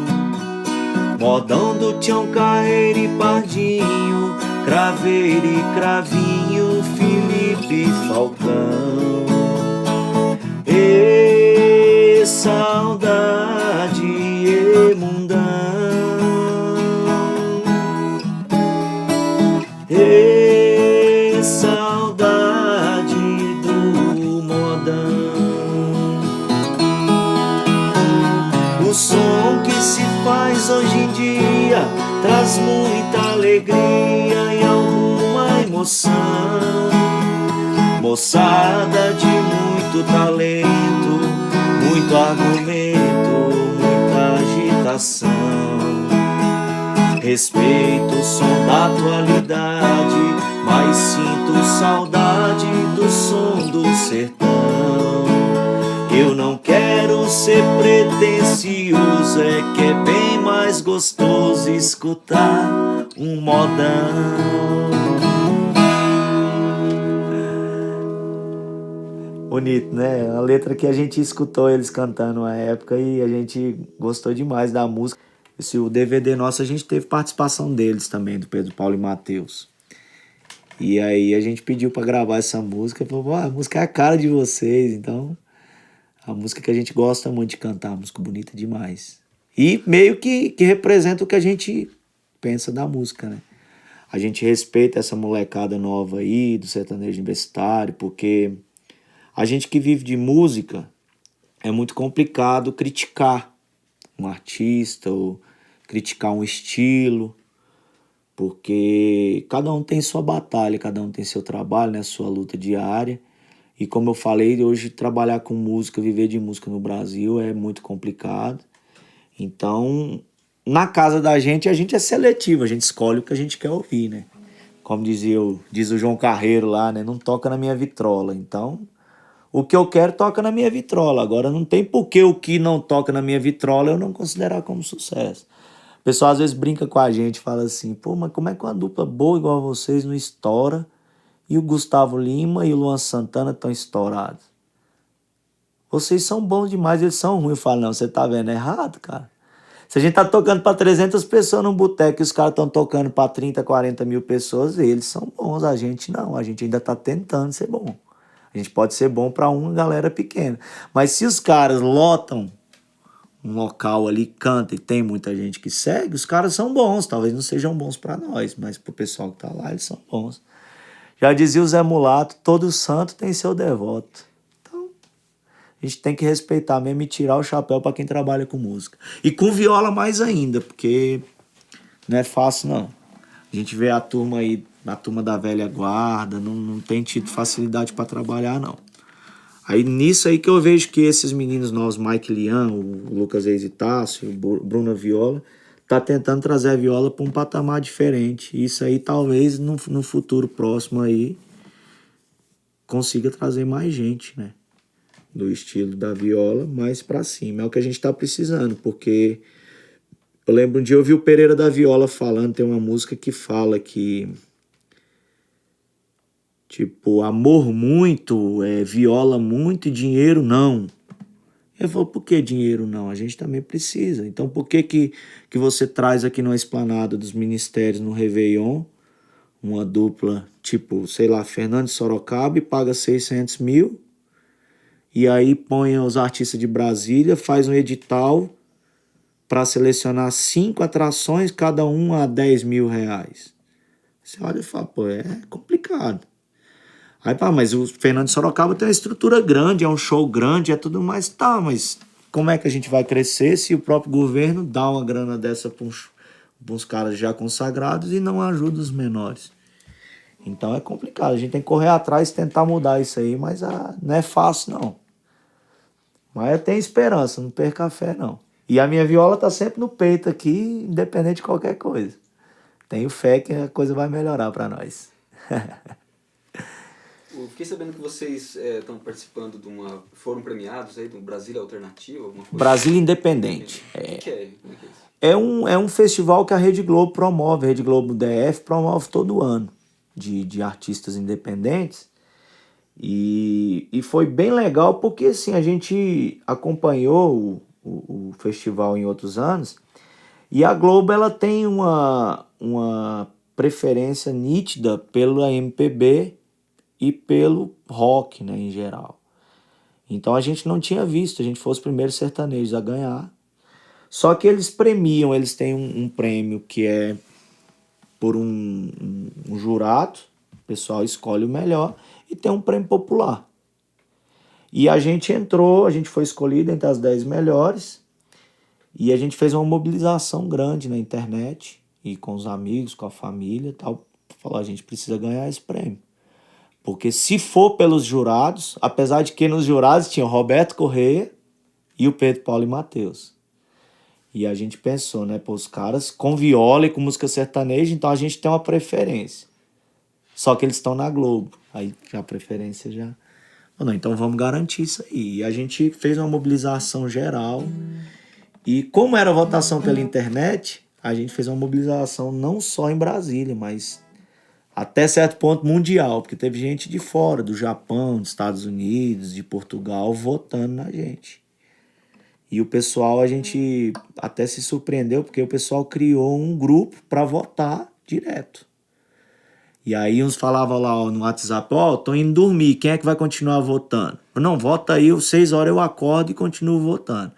Modão do Tião Carreiro e Pardinho, Craveiro e Cravinho, Felipe e Falcão. E saudade e mundão. E saudade do modão. O som que se faz hoje em dia traz muita alegria e alguma emoção. Moçada de muito talento, muito argumento, muita agitação. Respeito o som da atualidade, mas sinto saudade do som do sertão. Eu não quero ser pretensioso, é que é bem mais gostoso escutar um modão. Bonito, né? Uma letra que a gente escutou eles cantando na época e a gente gostou demais da música. O DVD nosso, a gente teve participação deles também, do Pedro Paulo e Matheus. E aí a gente pediu pra gravar essa música, falou, a música é a cara de vocês, então a música que a gente gosta muito de cantar, música bonita demais. E meio que representa o que a gente pensa da música, né? A gente respeita essa molecada nova aí, do sertanejo universitário, porque a gente que vive de música é muito complicado criticar um artista ou criticar um estilo, porque cada um tem sua batalha, cada um tem seu trabalho, né, sua luta diária. E como eu falei, hoje trabalhar com música, viver de música no Brasil é muito complicado. Então, na casa da gente, a gente é seletivo, a gente escolhe o que a gente quer ouvir, né? Como diz o João Carreiro lá, né? Não toca na minha vitrola. Então, o que eu quero toca na minha vitrola. Agora, não tem por que o que não toca na minha vitrola eu não considerar como sucesso. O pessoal às vezes brinca com a gente, fala assim, pô, mas como é que uma dupla boa igual a vocês não estoura e o Gustavo Lima e o Luan Santana estão estourados? Vocês são bons demais, eles são ruins. Eu falo, não, você tá vendo errado, cara. Se a gente tá tocando pra 300 pessoas num boteco e os caras estão tocando pra 30, 40 mil pessoas, eles são bons, a gente não. A gente ainda tá tentando ser bom. A gente pode ser bom para uma galera pequena. Mas se os caras lotam um local ali, canta e tem muita gente que segue, os caras são bons. Talvez não sejam bons para nós, mas pro pessoal que tá lá, eles são bons. Já dizia o Zé Mulato, todo santo tem seu devoto. Então, a gente tem que respeitar mesmo e tirar o chapéu para quem trabalha com música. E com viola mais ainda, porque não é fácil não. A gente vê a turma aí, a turma da velha guarda, não tem tido facilidade para trabalhar não. Aí nisso aí que eu vejo que esses meninos novos, Mike Lian, o Lucas Reis e Tássio, o Bruna Viola, tá tentando trazer a viola para um patamar diferente. Isso aí talvez no futuro próximo aí consiga trazer mais gente, né? Do estilo da viola mais para cima. É o que a gente tá precisando, porque eu lembro um dia eu vi o Pereira da Viola falando, tem uma música que fala que tipo, amor muito, viola muito e dinheiro não. Ele falou, por que dinheiro não? A gente também precisa. Então, por que você traz aqui na esplanada dos ministérios no Réveillon uma dupla, tipo, sei lá, Fernando de Sorocaba e paga 600 mil e aí põe os artistas de Brasília, faz um edital para selecionar 5 atrações, cada um a 10 mil reais. Você olha e fala, pô, é complicado. Aí, pá, mas o Fernando de Sorocaba tem uma estrutura grande, é um show grande, é tudo mais. Tá, mas como é que a gente vai crescer se o próprio governo dá uma grana dessa para uns caras já consagrados e não ajuda os menores? Então é complicado, a gente tem que correr atrás e tentar mudar isso aí, mas não é fácil não. Mas eu tenho esperança, não perca a fé não. E a minha viola tá sempre no peito aqui, independente de qualquer coisa. Tenho fé que a coisa vai melhorar para nós. Eu fiquei sabendo que vocês estão participando de uma... Foram premiados aí do Brasília Alternativo, alguma coisa? Brasília Independente. O que é? Como é que é isso? É um festival que a Rede Globo promove, a Rede Globo DF promove todo ano, de artistas independentes. E foi bem legal porque assim, a gente acompanhou o festival em outros anos e a Globo ela tem uma preferência nítida pela MPB e pelo rock, né, em geral. Então a gente não tinha visto, a gente foi os primeiros sertanejos a ganhar. Só que eles premiam, eles têm um prêmio que é por um jurado, o pessoal escolhe o melhor, e tem um prêmio popular. E a gente entrou, a gente foi escolhido entre as 10 melhores, e a gente fez uma mobilização grande na internet, e com os amigos, com a família e tal, falou, a gente precisa ganhar esse prêmio. Porque se for pelos jurados, apesar de que nos jurados tinha o Roberto Correia e o Pedro Paulo e Matheus. E a gente pensou, né, pô, os caras com viola e com música sertaneja, então a gente tem uma preferência. Só que eles estão na Globo. Aí a preferência já... Não, então vamos garantir isso aí. E a gente fez uma mobilização geral. E como era votação pela internet, a gente fez uma mobilização não só em Brasília, mas até certo ponto mundial, porque teve gente de fora, do Japão, dos Estados Unidos, de Portugal, votando na gente. E o pessoal, a gente até se surpreendeu, porque o pessoal criou um grupo para votar direto. E aí uns falavam lá ó, no WhatsApp, ó, tô indo dormir, quem é que vai continuar votando? Não, vota aí, 6 horas eu acordo e continuo votando.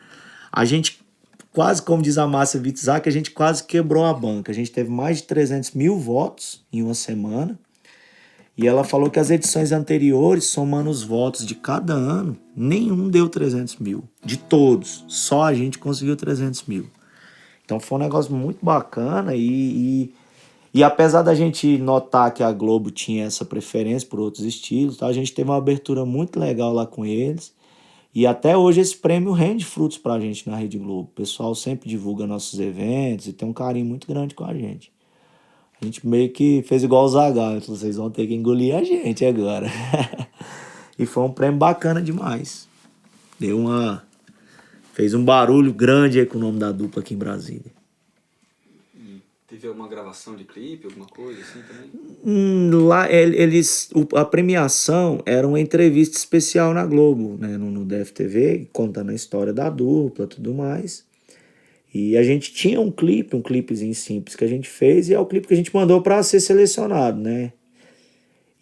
A gente quase, como diz a Márcia Witzak, a gente quase quebrou a banca. A gente teve mais de 300 mil votos em uma semana. E ela falou que as edições anteriores, somando os votos de cada ano, nenhum deu 300 mil. De todos. Só a gente conseguiu 300 mil. Então foi um negócio muito bacana e apesar da gente notar que a Globo tinha essa preferência por outros estilos, tá, a gente teve uma abertura muito legal lá com eles. E até hoje esse prêmio rende frutos pra gente na Rede Globo. O pessoal sempre divulga nossos eventos e tem um carinho muito grande com a gente. A gente meio que fez igual o Zagal, então vocês vão ter que engolir a gente agora. E foi um prêmio bacana demais. Fez um barulho grande aí com o nome da dupla aqui em Brasília. E teve alguma gravação de clipe, alguma coisa assim também? Lá a premiação era uma entrevista especial na Globo, né, no DFTV, contando a história da dupla e tudo mais. E a gente tinha um clipezinho simples que a gente fez e é o clipe que a gente mandou para ser selecionado, né?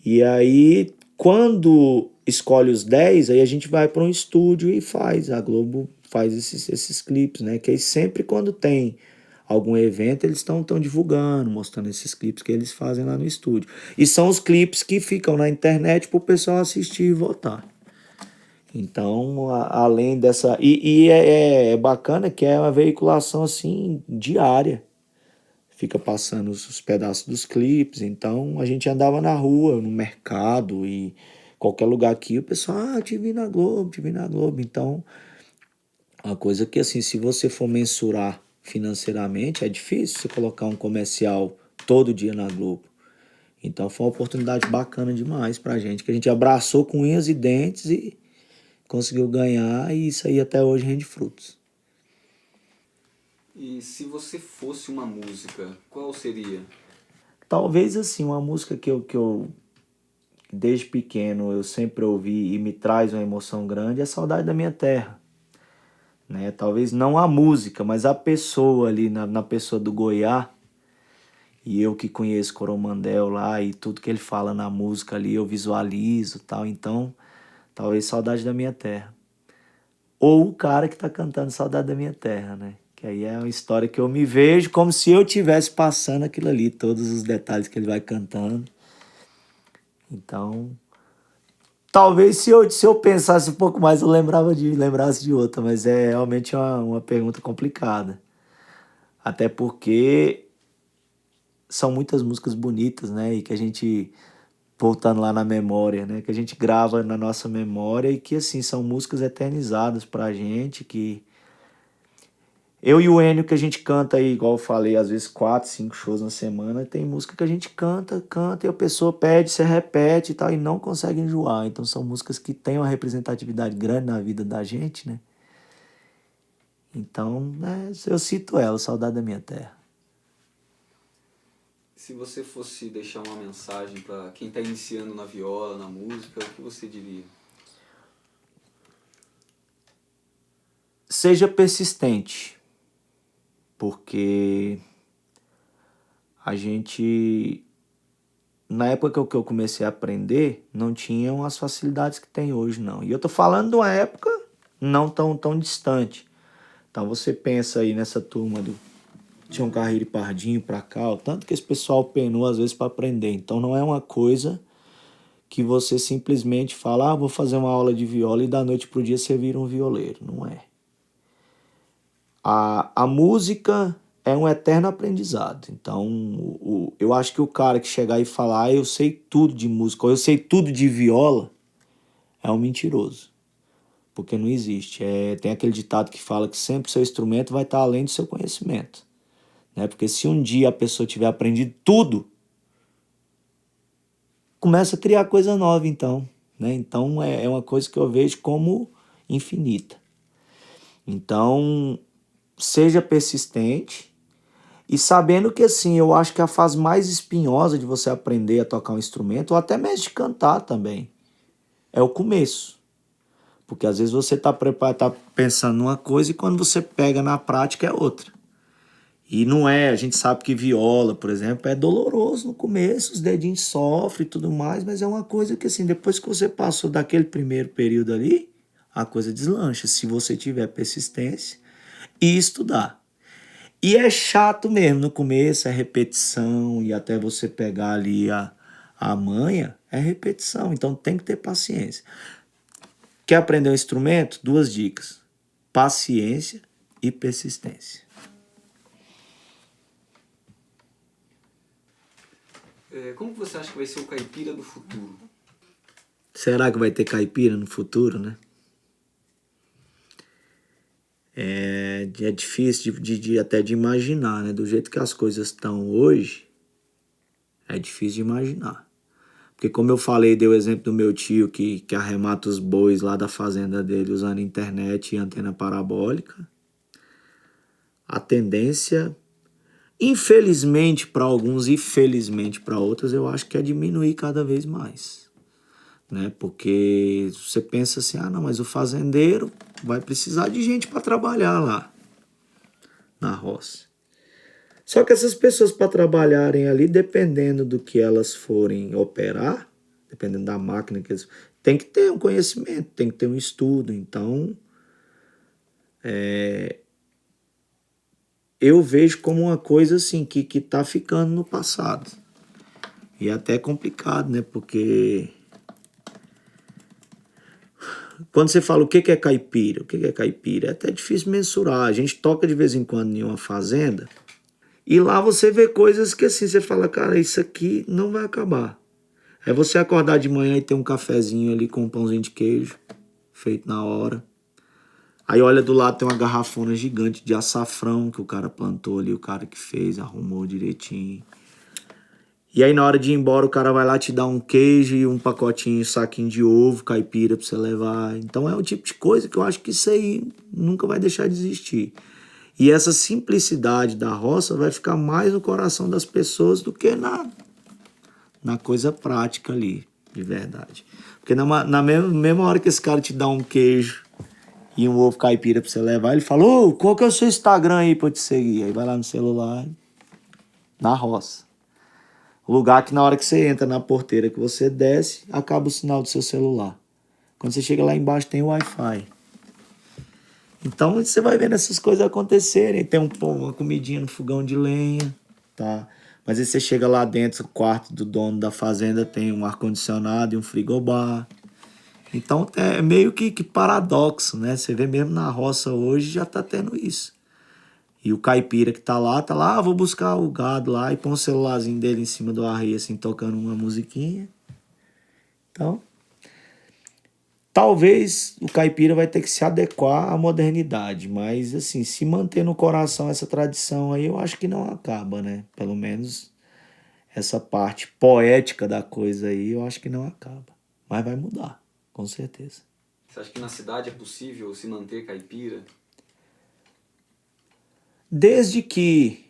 E aí, quando escolhe os 10, aí a gente vai para um estúdio e faz. A Globo faz esses clipes, né? Que aí sempre quando tem algum evento, eles estão divulgando, mostrando esses clipes que eles fazem lá no estúdio. E são os clipes que ficam na internet para o pessoal assistir e votar. Então, além dessa. É bacana que é uma veiculação assim diária. Fica passando os pedaços dos clipes. Então, a gente andava na rua, no mercado e qualquer lugar aqui, o pessoal, te vi na Globo, te vi na Globo. Então, uma coisa que, assim, se você for mensurar financeiramente, é difícil você colocar um comercial todo dia na Globo. Então, foi uma oportunidade bacana demais pra gente, que a gente abraçou com unhas e dentes e conseguiu ganhar, e isso aí até hoje rende frutos. E se você fosse uma música, qual seria? Talvez, assim, uma música que eu desde pequeno eu sempre ouvi e me traz uma emoção grande é Saudade da Minha Terra. Né? Talvez não a música, mas a pessoa ali, na pessoa do Goiás, e eu que conheço Coromandel lá e tudo que ele fala na música ali eu visualizo, tal. Então, talvez Saudade da Minha Terra. Ou o cara que tá cantando Saudade da Minha Terra, né? Que aí é uma história que eu me vejo como se eu tivesse passando aquilo ali, todos os detalhes que ele vai cantando. Então, talvez se eu pensasse um pouco mais eu lembrasse de outra, mas é realmente uma pergunta complicada. Até porque são muitas músicas bonitas, né? E que a gente, voltando lá na memória, né? Que a gente grava na nossa memória e que, assim, são músicas eternizadas pra gente, que eu e o Enio que a gente canta aí, igual eu falei, às vezes 4, 5 shows na semana, tem música que a gente canta, canta e a pessoa pede, você repete e tal, e não consegue enjoar. Então são músicas que têm uma representatividade grande na vida da gente, né? Então, eu cito ela, Saudade da Minha Terra. Se você fosse deixar uma mensagem para quem está iniciando na viola, na música, o que você diria? Seja persistente, porque a gente, na época que eu comecei a aprender, não tinham as facilidades que tem hoje, não. E eu tô falando de uma época não tão distante. Então você pensa aí nessa turma do Tião Carreiro e Pardinho pra cá, o tanto que esse pessoal penou às vezes para aprender. Então não é uma coisa que você simplesmente fala, vou fazer uma aula de viola e da noite pro dia você vira um violeiro. Não é. A música é um eterno aprendizado. Então, eu acho que o cara que chegar e falar, eu sei tudo de música, ou eu sei tudo de viola, é um mentiroso. Porque não existe. Tem aquele ditado que fala que sempre o seu instrumento vai estar além do seu conhecimento. Né? Porque se um dia a pessoa tiver aprendido tudo, começa a criar coisa nova, então. Né? Então, é uma coisa que eu vejo como infinita. Então, seja persistente e sabendo que, assim, eu acho que a fase mais espinhosa de você aprender a tocar um instrumento, ou até mesmo de cantar também, é o começo. Porque às vezes você tá preparado, tá pensando numa coisa e quando você pega na prática é outra. E não é, a gente sabe que viola, por exemplo, é doloroso no começo, os dedinhos sofrem e tudo mais, mas é uma coisa que, assim, depois que você passou daquele primeiro período ali, a coisa deslancha, se você tiver persistência e estudar. E é chato mesmo no começo, é repetição, e até você pegar ali a manha, é repetição, então tem que ter paciência. Quer aprender um instrumento? 2 dicas: paciência e persistência. Como você acha que vai ser o caipira do futuro? Será que vai ter caipira no futuro, né? É difícil até de imaginar, né? Do jeito que as coisas estão hoje, é difícil de imaginar. Porque como eu falei, dei o exemplo do meu tio que arremata os bois lá da fazenda dele usando internet e antena parabólica. A tendência, infelizmente para alguns e felizmente para outros, eu acho que é diminuir cada vez mais. Né? Porque você pensa assim, não, mas o fazendeiro vai precisar de gente para trabalhar lá na roça. Só que essas pessoas para trabalharem ali, dependendo do que elas forem operar, dependendo da máquina que eles... tem que ter um conhecimento, tem que ter um estudo. Então, eu vejo como uma coisa assim que tá ficando no passado. E é até complicado, né? Porque quando você fala o que é caipira, o que é caipira, é até difícil mensurar. A gente toca de vez em quando em uma fazenda e lá você vê coisas que assim você fala, cara, isso aqui não vai acabar. É você acordar de manhã e ter um cafezinho ali com um pãozinho de queijo feito na hora. Aí olha do lado, tem uma garrafona gigante de açafrão que o cara plantou ali, o cara que fez, arrumou direitinho. E aí na hora de ir embora o cara vai lá te dar um queijo e um pacotinho, um saquinho de ovo, caipira pra você levar. Então é o tipo de coisa que eu acho que isso aí nunca vai deixar de existir. E essa simplicidade da roça vai ficar mais no coração das pessoas do que na coisa prática ali, de verdade. Porque na mesma hora que esse cara te dá um queijo e um ovo caipira pra você levar, ele fala, ô, qual que é o seu Instagram aí pra eu te seguir? Aí vai lá no celular, na roça. O lugar que na hora que você entra na porteira que você desce, acaba o sinal do seu celular. Quando você chega lá embaixo tem o Wi-Fi. Então você vai vendo essas coisas acontecerem. Tem uma comidinha no fogão de lenha, tá? Mas aí você chega lá dentro, o quarto do dono da fazenda tem um ar-condicionado e um frigobar. Então é meio que paradoxo, né? Você vê mesmo na roça hoje já tá tendo isso. E o caipira que tá lá, vou buscar o gado lá e põe um celularzinho dele em cima do arreio, assim, tocando uma musiquinha. Então, talvez o caipira vai ter que se adequar à modernidade, mas, assim, se manter no coração essa tradição aí, eu acho que não acaba, né? Pelo menos essa parte poética da coisa aí, eu acho que não acaba. Mas vai mudar, com certeza. Você acha que na cidade é possível se manter caipira? Desde que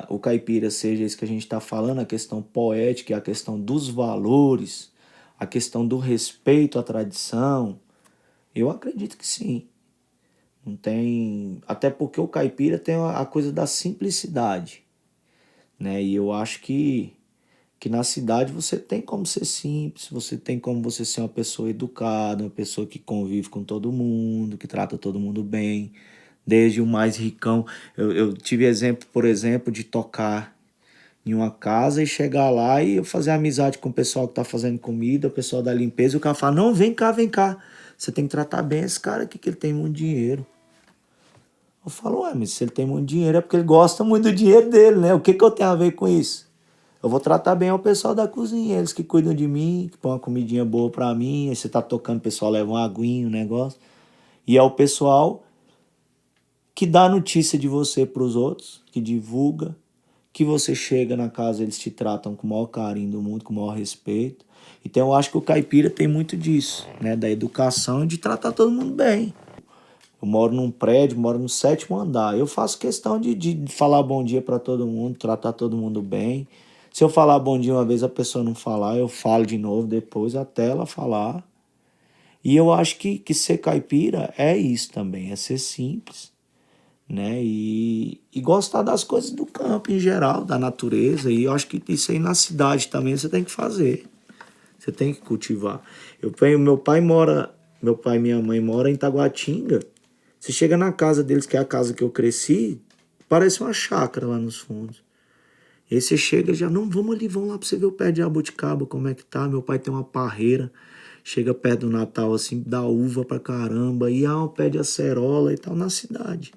o caipira seja isso que a gente está falando, a questão poética, a questão dos valores, a questão do respeito à tradição, eu acredito que sim. Não tem, até porque o caipira tem a coisa da simplicidade, né? E eu acho que na cidade você tem como ser simples, você tem como você ser uma pessoa educada, uma pessoa que convive com todo mundo, que trata todo mundo bem, desde o mais ricão. Eu tive exemplo, por exemplo, de tocar em uma casa e chegar lá e eu fazer amizade com o pessoal que tá fazendo comida, o pessoal da limpeza, e o cara fala, não, vem cá, vem cá. Você tem que tratar bem esse cara aqui, que ele tem muito dinheiro. Eu falo, ué, mas se ele tem muito dinheiro é porque ele gosta muito do dinheiro dele, né? O que que eu tenho a ver com isso? Eu vou tratar bem o pessoal da cozinha, eles que cuidam de mim, que põem uma comidinha boa pra mim, aí você tá tocando, o pessoal leva uma aguinha, um negócio. E é o pessoal que dá notícia de você pros outros, que divulga, que você chega na casa, eles te tratam com o maior carinho do mundo, com o maior respeito. Então eu acho que o caipira tem muito disso, né? Da educação e de tratar todo mundo bem. Eu moro num prédio, moro no 7º andar. Eu faço questão de falar bom dia para todo mundo, tratar todo mundo bem. Se eu falar bom dia uma vez a pessoa não falar, eu falo de novo depois até ela falar. E eu acho que ser caipira é isso também, é ser simples, né? E gostar das coisas do campo em geral, da natureza. E eu acho que isso aí na cidade também você tem que fazer. Você tem que cultivar. Meu pai e minha mãe moram em Taguatinga. Você chega na casa deles, que é a casa que eu cresci, parece uma chácara lá nos fundos. E aí você chega e já, não, vamos ali, vamos lá pra você ver o pé de jabuticaba, como é que tá. Meu pai tem uma parreira, chega perto do Natal assim, dá uva pra caramba, e um pé de acerola e tal, na cidade.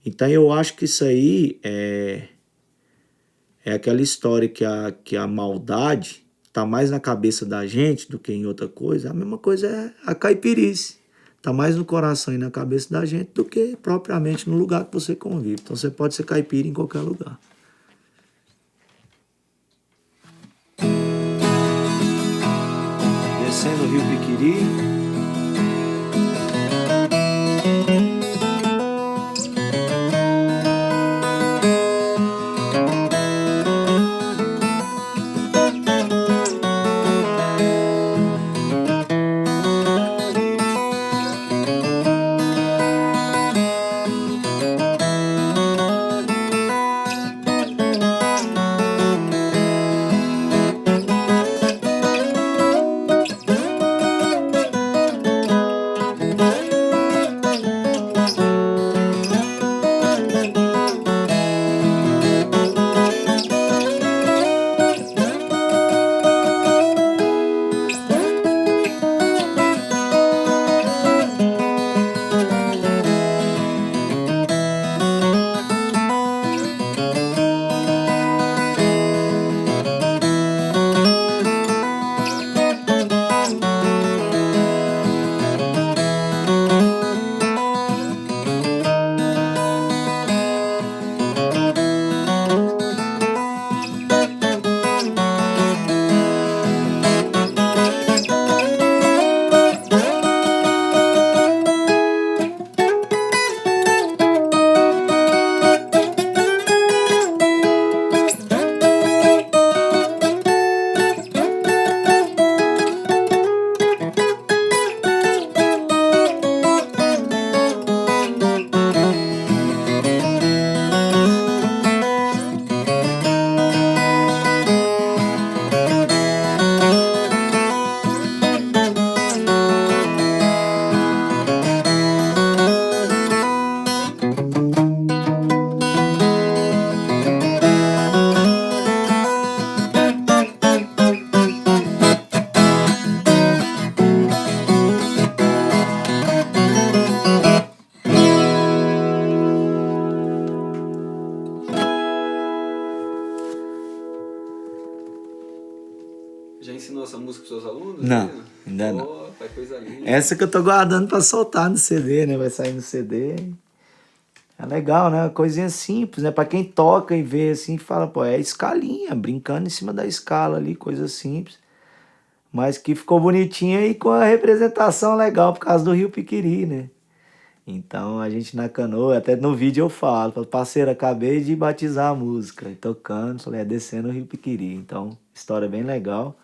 Então eu acho que isso aí é aquela história que a maldade tá mais na cabeça da gente do que em outra coisa. A mesma coisa é a caipirice. Tá mais no coração e na cabeça da gente do que propriamente no lugar que você convive. Então você pode ser caipira em qualquer lugar. Descendo o Rio Piquiri. Já ensinou essa música pros seus alunos? Não, Né? ainda não. Pô, pai, coisa linda. Essa que eu tô guardando pra soltar no CD, né? Vai sair no CD. É legal, né? Uma coisinha simples, né? Pra quem toca e vê assim, fala, pô, é escalinha, brincando em cima da escala ali, coisa simples. Mas que ficou bonitinha e com a representação legal por causa do Rio Piquiri, né? Então a gente na canoa, até no vídeo eu falo, parceiro, acabei de batizar a música, e tocando, falei, é descendo o Rio Piquiri. Então, história bem legal.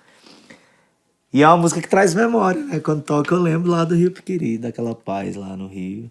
E é uma música que traz memória, né? Quando toca eu lembro lá do Rio Piquiri, daquela paz lá no Rio.